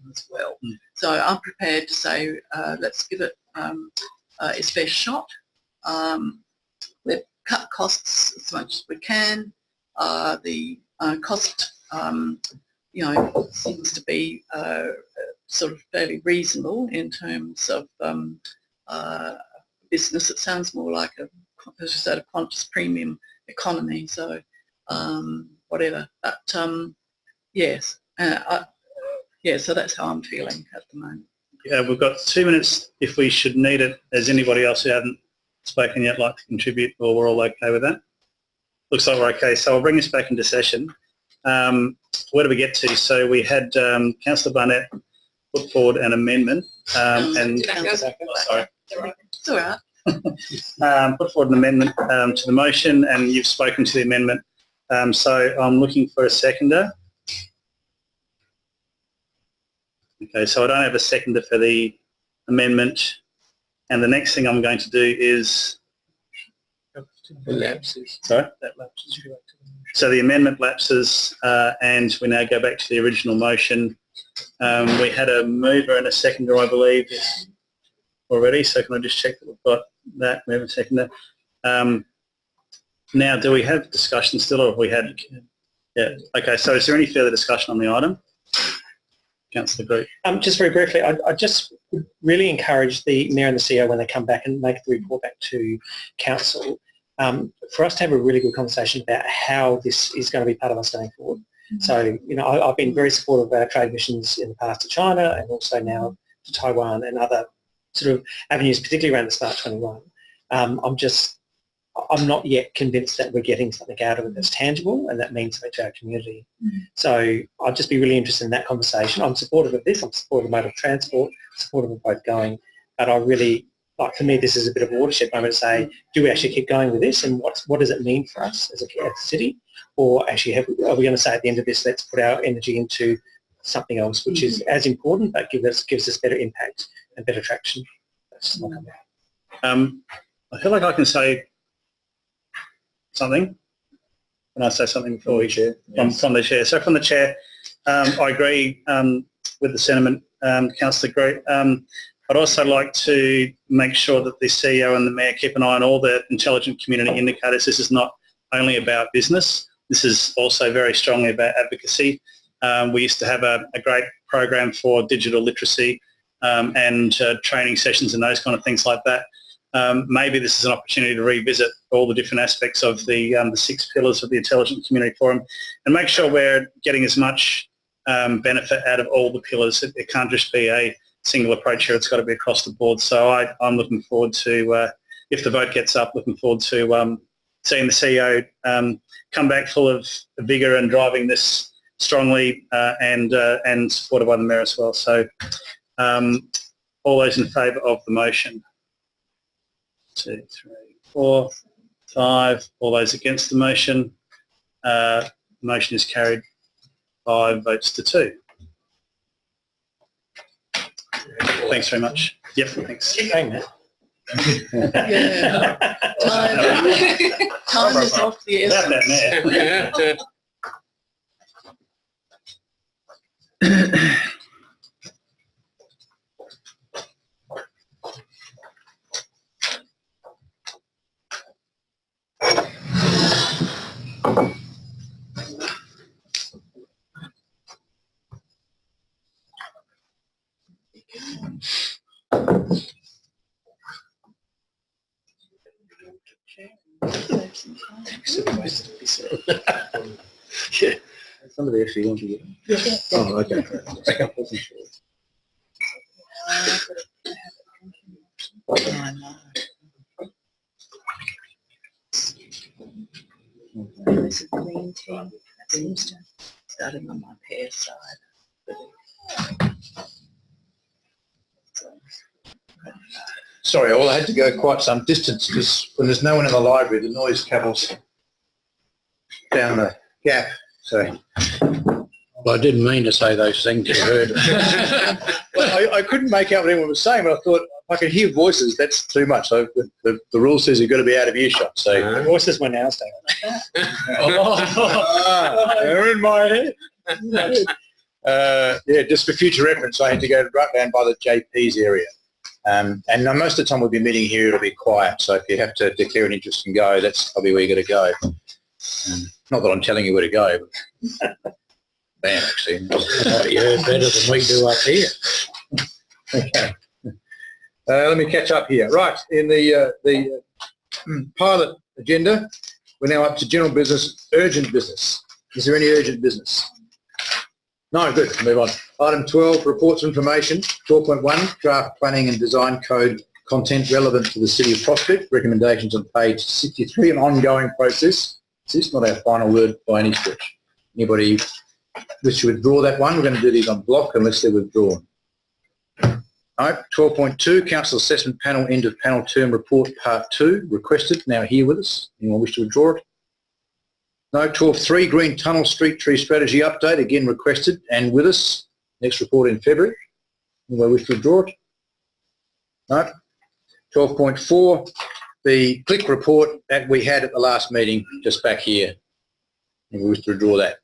as well. So I'm prepared to say let's give it its best shot. We've cut costs as much as we can. The cost, you know, seems to be sort of fairly reasonable in terms of business. It sounds more like a Qantas premium economy, so whatever. But yes, yeah, so that's how I'm feeling at the moment. Yeah, we've got 2 minutes if we should need it. Has anybody else who hasn't spoken yet like to contribute, or we're all okay with that? Looks like we're okay, so I'll bring us back into session. Where do we get to? So we had Councillor Barnett put forward an amendment and sorry. It's all right. Put forward an amendment to the motion, and you've spoken to the amendment. So I'm looking for a seconder. Okay, so I don't have a seconder for the amendment, and the next thing I'm going to do is Lapses. sorry. That lapses. So the amendment lapses, and we now go back to the original motion. We had a mover and a seconder, I believe, already. So can I just check that we've got that mover and seconder? Now, do we have discussion still, or have we had? Yeah. Okay. So is there any further discussion on the item? Councillor Groot. Just very briefly, I just would really encourage the Mayor and the CEO when they come back and make the report back to Council, for us to have a really good conversation about how this is going to be part of us going forward. So, I've been very supportive of our trade missions in the past to China and also now to Taiwan and other sort of avenues, particularly around the Smart 21. I'm not yet convinced that we're getting something out of it that's tangible and that means something to our community. So I'd just be really interested in that conversation. I'm supportive of this. I'm supportive of modal transport, supportive of both going. But I really, for me, this is a bit of a watershed moment to say, do we actually keep going with this and what does it mean for us as a city? Or actually, are we going to say at the end of this, let's put our energy into something else, which is as important, but gives us better impact and better traction. That's my comment. I feel like I can say something. Can I say something before we share? From the chair. So from the chair, I agree with the sentiment, Councillor Groot. I'd also like to make sure that the CEO and the Mayor keep an eye on all the intelligent community indicators. This is not only about business. This is also very strongly about advocacy. We used to have a great program for digital literacy and training sessions and those kind of things like that. Maybe this is an opportunity to revisit all the different aspects of the 6 pillars of the Intelligent Community Forum and make sure we're getting as much benefit out of all the pillars. It can't just be a single approach here. It's got to be across the board. So I'm looking forward to, if the vote gets up, looking forward to seeing the CEO come back full of vigour and driving this strongly and supported by the Mayor as well. So all those in favour of the motion? 2, 3, 4, 5. All those against the motion? The motion is carried 5 votes to 2. Thanks very much. Yep, thanks. Hang Yeah. Time is off the About essence. that, Mayor. Yeah. Somebody actually wanted to get. Oh, okay. This is green tea. That seems to starting on my pear side. Sorry, all I had to go quite some distance because when there's no one in the library, the noise travels down the gap. So, Well, I didn't mean to say those things you heard. well, I couldn't make out what anyone was saying, but I thought I could hear voices. That's too much. So the rule says you've got to be out of earshot. So The voices were now staying. they're in my head. Yeah, just for future reference, I had to go right down by the JP's area. And most of the time we'll be meeting here, it'll be quiet. So if you have to declare an interest and go, that's probably where you got to go. Not that I'm telling you where to go, but damn, actually. You heard better than we do up here. Okay. Let me catch up here. Right, in the pilot agenda, we're now up to general business, urgent business. Is there any urgent business? No, good. Move on. Item 12, reports of information. 12.1, draft planning and design code content relevant to the City of Prospect. Recommendations on page 63, an ongoing process. This is not our final word by any stretch. Anybody wish to withdraw that one? We're going to do these on block unless they're withdrawn. All right, 12.2, Council Assessment Panel, end of panel term report, part 2, requested, now here with us. Anyone wish to withdraw it? No. 12.3, Green Tunnel Street Tree Strategy Update, again requested and with us. Next report in February. Anyone wish to withdraw it? No. 12.4, the click report that we had at the last meeting, just back here. Anyone wish to withdraw that?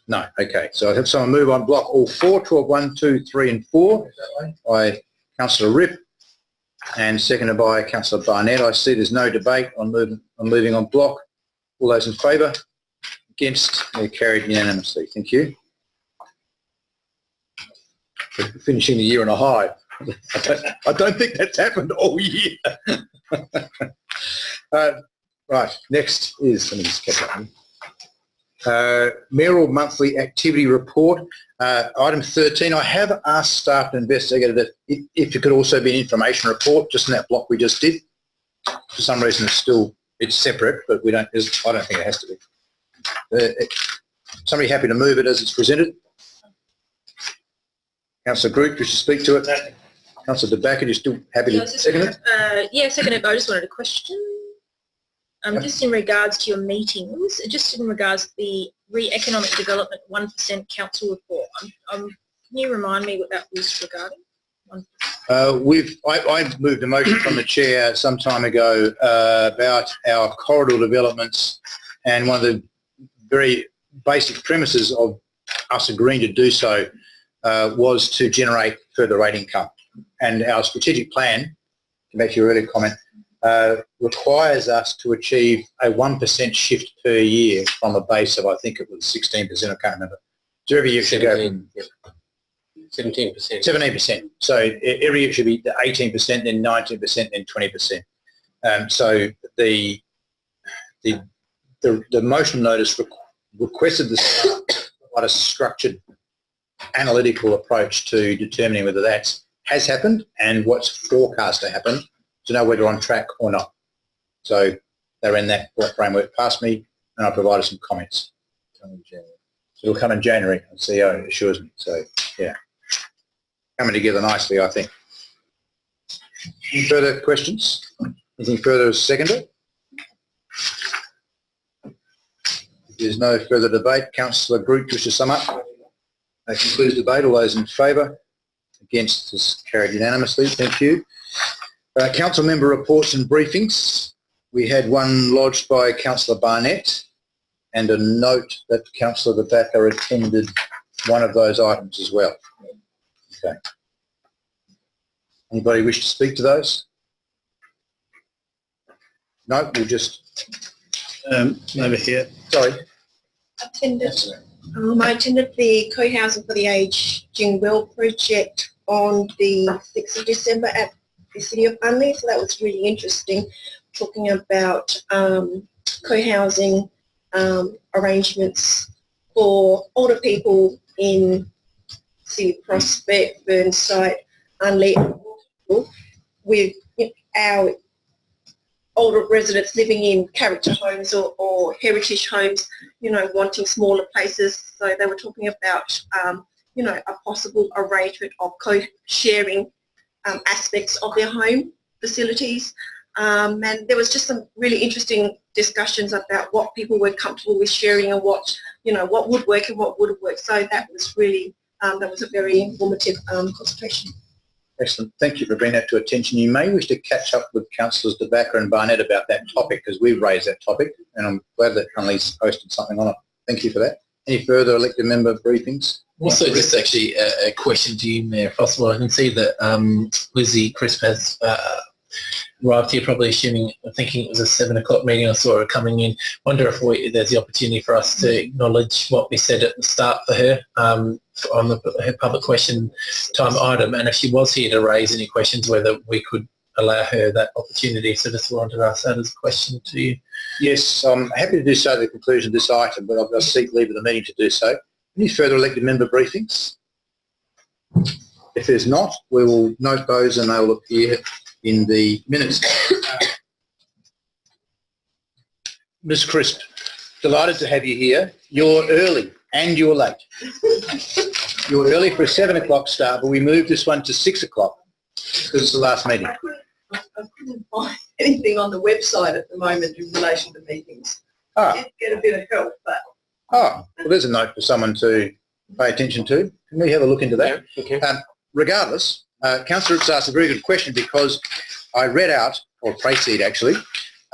No. Okay, so I'll have someone move on block all 4, 12.1, 2, 3 and 4 by Councillor Ripp and seconded by Councillor Barnett. I see there's no debate on moving on block. All those in favour? Against? They're carried unanimously. Thank you. finishing the year on a high. I don't think that's happened all year. Right, next is, let me just catch up. Mayoral Monthly Activity Report. Item 13, I have asked staff and investigated that if it could also be an information report, just in that block we just did. For some reason it's separate, but I don't think it has to be. Somebody happy to move it as it's presented? Councillor Groot, wish to speak to it? Councillor De Backer, you still happy to second it? Yeah, second it. I just wanted a question. Just in regards to your meetings, just in regards to the Economic Development 1% Council report, can you remind me what that was regarding? I moved a motion from the chair some time ago about our corridor developments, and one of the very basic premises of us agreeing to do so was to generate further rate income. And our strategic plan, to make your earlier comment, requires us to achieve a 1% shift per year from a base of, I think it was 16%, I can't remember. So every year should go from 17%. 17%. So every year it should be 18%, then 19%, then 20%. So the motion notice requested this quite a structured analytical approach to determining whether that has happened and what's forecast to happen to know whether on track or not. So they're in that framework past me, and I provided some comments. So it'll come in January, the CEO assures me. So yeah, coming together nicely, I think. Any further questions? Anything further as seconder? If there's no further debate, Councillor Groot, wish to sum up? That concludes debate. All those in favour? Against is carried unanimously. Thank you. Council member reports and briefings. We had one lodged by Councillor Barnett and a note that Councillor De Backer attended one of those items as well. Okay. Anybody wish to speak to those? No, we'll just... over here. Sorry. I attended the Co-Housing for the Aging Well project on the 6th of December at the City of Unley, so that was really interesting, talking about co-housing arrangements for older people in City Prospect, Burnside, Unley, with our older residents living in character homes or heritage homes, you know, wanting smaller places. So they were talking about, you know, a possible arrangement of co-sharing aspects of their home facilities. And there was just some really interesting discussions about what people were comfortable with sharing and what, you know, what would work and what wouldn't work. So that was really, that was a very informative consultation. Excellent. Thank you for bringing that to attention. You may wish to catch up with Councillors De Backer and Barnett about that topic, because we've raised that topic, and I'm glad that Unley's posted something on it. Thank you for that. Any further elected member briefings? Also, just actually a question to you, Mayor, if possible. I can see that Lizzie Crisp has arrived here, probably thinking it was a 7 o'clock meeting. I saw her coming in. Wonder if there's the opportunity for us to acknowledge what we said at the start for her on her public question time item, and if she was here to raise any questions, whether we could allow her that opportunity. So just wanted to ask that as a question to you. Yes, I'm happy to do so at the conclusion of this item, but I've got to seek leave of the meeting to do so. Any further elected member briefings? If there's not, we will note those and they will appear in the minutes. Ms. Crisp, delighted to have you here. You're early and you're late. You're early for a 7 o'clock start, but we moved this one to 6 o'clock because it's the last meeting. I couldn't find anything on the website at the moment in relation to meetings. I did get a bit of help, but... Oh, well, there's a note for someone to pay attention to. Can we have a look into that? Yeah, okay. Regardless, Councillor Ritz asked a very good question, because I read out, or precede actually,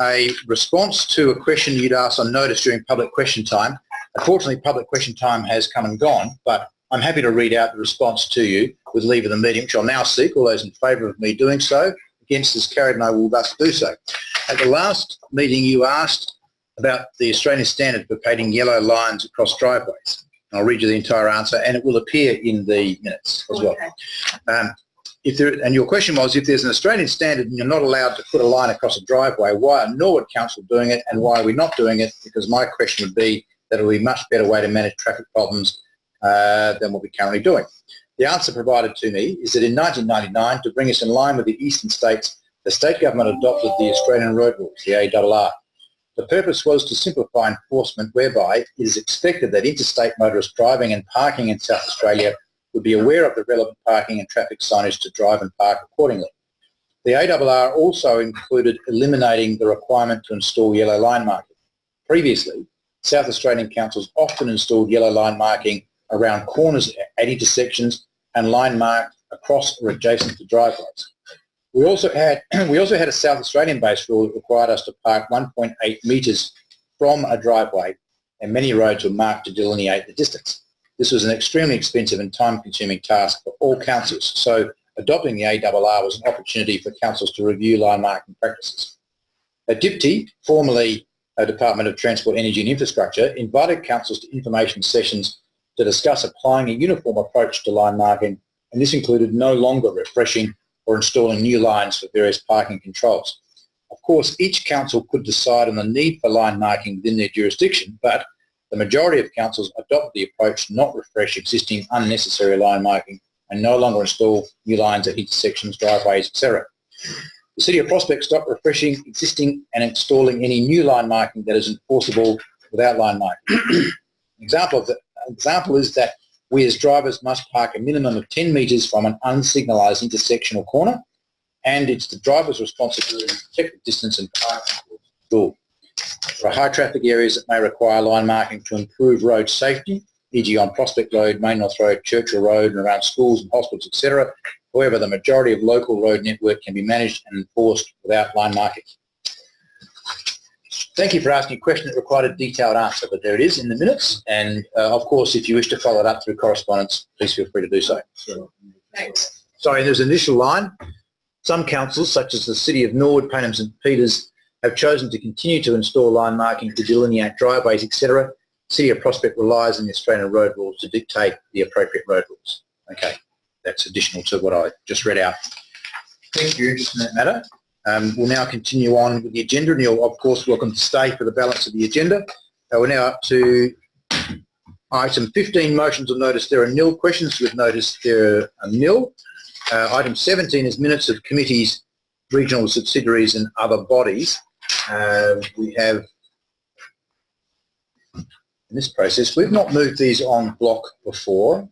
a response to a question you'd asked on notice during public question time. Unfortunately, public question time has come and gone, but I'm happy to read out the response to you with leave of the meeting, which I'll now seek. All those in favour of me doing so, against is carried, and I will thus do so. At the last meeting, you asked about the Australian standard for painting yellow lines across driveways. I'll read you the entire answer, and it will appear in the minutes as well. And your question was, if there's an Australian standard and you're not allowed to put a line across a driveway, why are Norwood Council doing it and why are we not doing it? Because my question would be that it would be a much better way to manage traffic problems than what we're currently doing. The answer provided to me is that in 1999, to bring us in line with the eastern states, the state government adopted the Australian Road Rules, the ARR. The purpose was to simplify enforcement whereby it is expected that interstate motorists driving and parking in South Australia would be aware of the relevant parking and traffic signage to drive and park accordingly. The ARR also included eliminating the requirement to install yellow line marking. Previously, South Australian councils often installed yellow line marking around corners at intersections and line marked across or adjacent to driveways. We also had a South Australian-based rule that required us to park 1.8 metres from a driveway, and many roads were marked to delineate the distance. This was an extremely expensive and time-consuming task for all councils, so adopting the ARR was an opportunity for councils to review line marking practices. DIPTI, formerly Department of Transport, Energy and Infrastructure, invited councils to information sessions to discuss applying a uniform approach to line marking, and this included no longer refreshing or installing new lines for various parking controls. Of course, each council could decide on the need for line marking within their jurisdiction, but the majority of councils adopted the approach to not refresh existing unnecessary line marking and no longer install new lines at intersections, driveways, etc. The City of Prospect stopped refreshing existing and installing any new line marking that is enforceable without line marking. An example is that we as drivers must park a minimum of 10 metres from an unsignalised intersection or corner, and it's the driver's responsibility to check the distance and park towards the door. For high traffic areas that may require line marking to improve road safety, e.g. on Prospect Road, Main North Road, Churchill Road and around schools and hospitals, etc. However, the majority of local road network can be managed and enforced without line marking. Thank you for asking a question that required a detailed answer, but there it is in the minutes. And of course, if you wish to follow it up through correspondence, please feel free to do so. Thanks. Sorry, there's an initial line. Some councils, such as the City of Norwood, Payneham St Peters, have chosen to continue to install line marking to delineate driveways, etc. City of Prospect relies on the Australian Road Rules to dictate the appropriate road rules. Okay, that's additional to what I just read out. Thank you for your interest in that matter. We'll now continue on with the agenda, and you're of course welcome to stay for the balance of the agenda. We're now up to item 15, motions of notice. There are nil. Questions with notice. There are nil. Item 17 is minutes of committees, regional subsidiaries and other bodies. We have, in this process, we've not moved these on block before,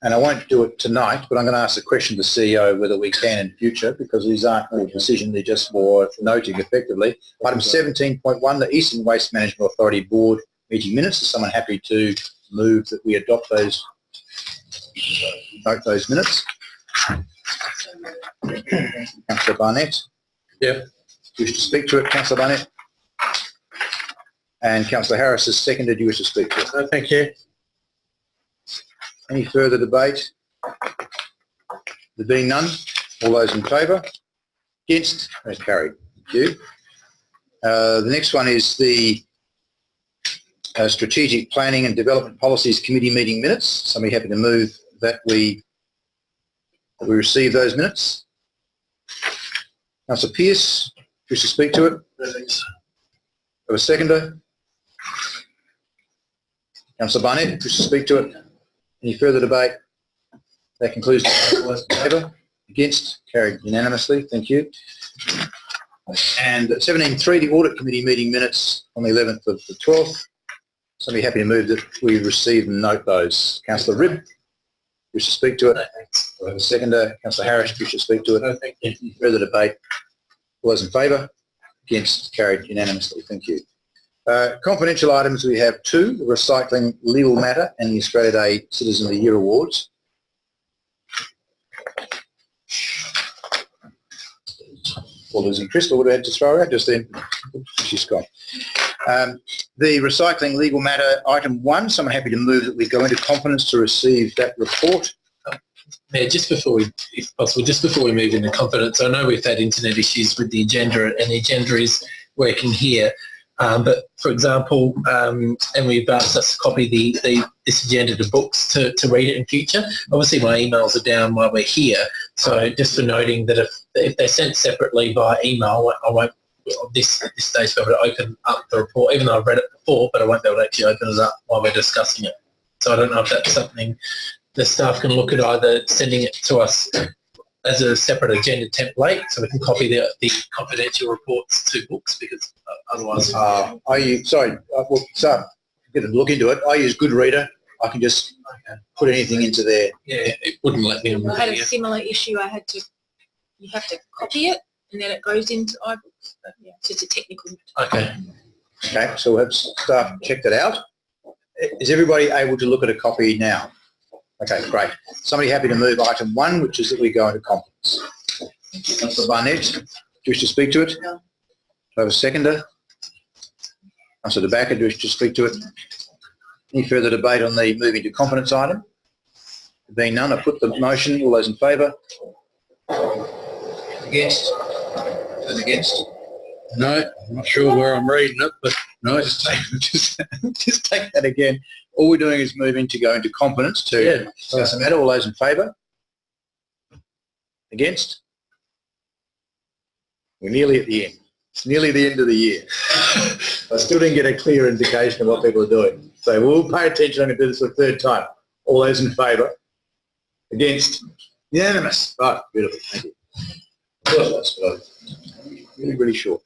and I won't do it tonight, but I'm going to ask the question to the CEO whether we can in future, because these aren't all decisions, they're just for noting effectively. Item 17.1, the Eastern Waste Management Authority Board meeting minutes. Is someone happy to move that we adopt those, note those minutes? Councillor Barnett? Yep. Wish to speak to it, Councillor Barnett? And Councillor Harris has seconded. You wish to speak to it? No, thank you. Any further debate? There being none, all those in favour? Against? That's carried. Thank you. The next one is the Strategic Planning and Development Policies Committee meeting minutes. Somebody happy to move that we receive those minutes? Councillor Pearce, wish to speak to it? Have a seconder? Councillor Barnett, wish to speak to it? Any further debate? That concludes. All those in favour? Against? Carried unanimously. Thank you. And at 17.3, the Audit Committee meeting minutes on the 11th of the 12th. Somebody happy to move that we receive and note those? Councillor Ribb, wish to speak to it? I have a seconder. Councillor Harris, wish to speak to it? Any further debate? All those in favour? Against? Carried unanimously. Thank you. Confidential items, we have two: the Recycling Legal Matter and the Australia Day Citizen of the Year Awards. Well, losing Crystal, would have had to throw her out just then. She's gone. The Recycling Legal Matter, item 1, someone happy to move that we go into confidence to receive that report? Mayor, just before we, if possible, just before we move into confidence, I know we've had internet issues with the agenda and the agenda is working here. But for example, and we've asked us to copy this agenda to books to read it in future. Obviously my emails are down while we're here, so just for noting that if they're sent separately via email, I won't this stage be able to open up the report, even though I've read it before, but I won't be able to actually open it up while we're discussing it. So I don't know if that's something the staff can look at, either sending it to us as a separate agenda template so we can copy the confidential reports to books, because otherwise... Well, so get them to look into it. I use Goodreader. I can just put anything into there. Yeah, it wouldn't let me. I had a similar issue. You have to copy it and then it goes into iBooks. But yeah, it's just a technical. Okay. Okay, so we'll have staff check that out. Is everybody able to look at a copy now? Okay, great. Somebody happy to move item 1, which is that we go into conference. Councillor Barnett, do you wish to speak to it? No. Do I have a seconder? Councillor De Backer, do you wish to speak to it? Any further debate on the moving to confidence item? There being none, I put the motion. All those in favour? Against? Those against? No, I'm not sure where I'm reading it, but no. Just take that again. All we're doing is moving to go into confidence to discuss the matter. All those in favour? Against? We're nearly at the end. It's nearly the end of the year. I still didn't get a clear indication of what people are doing. So we'll pay attention. I'm going to do this for the third time. All those in favour? Against? Unanimous. Right, beautiful. Thank you. Really, really short.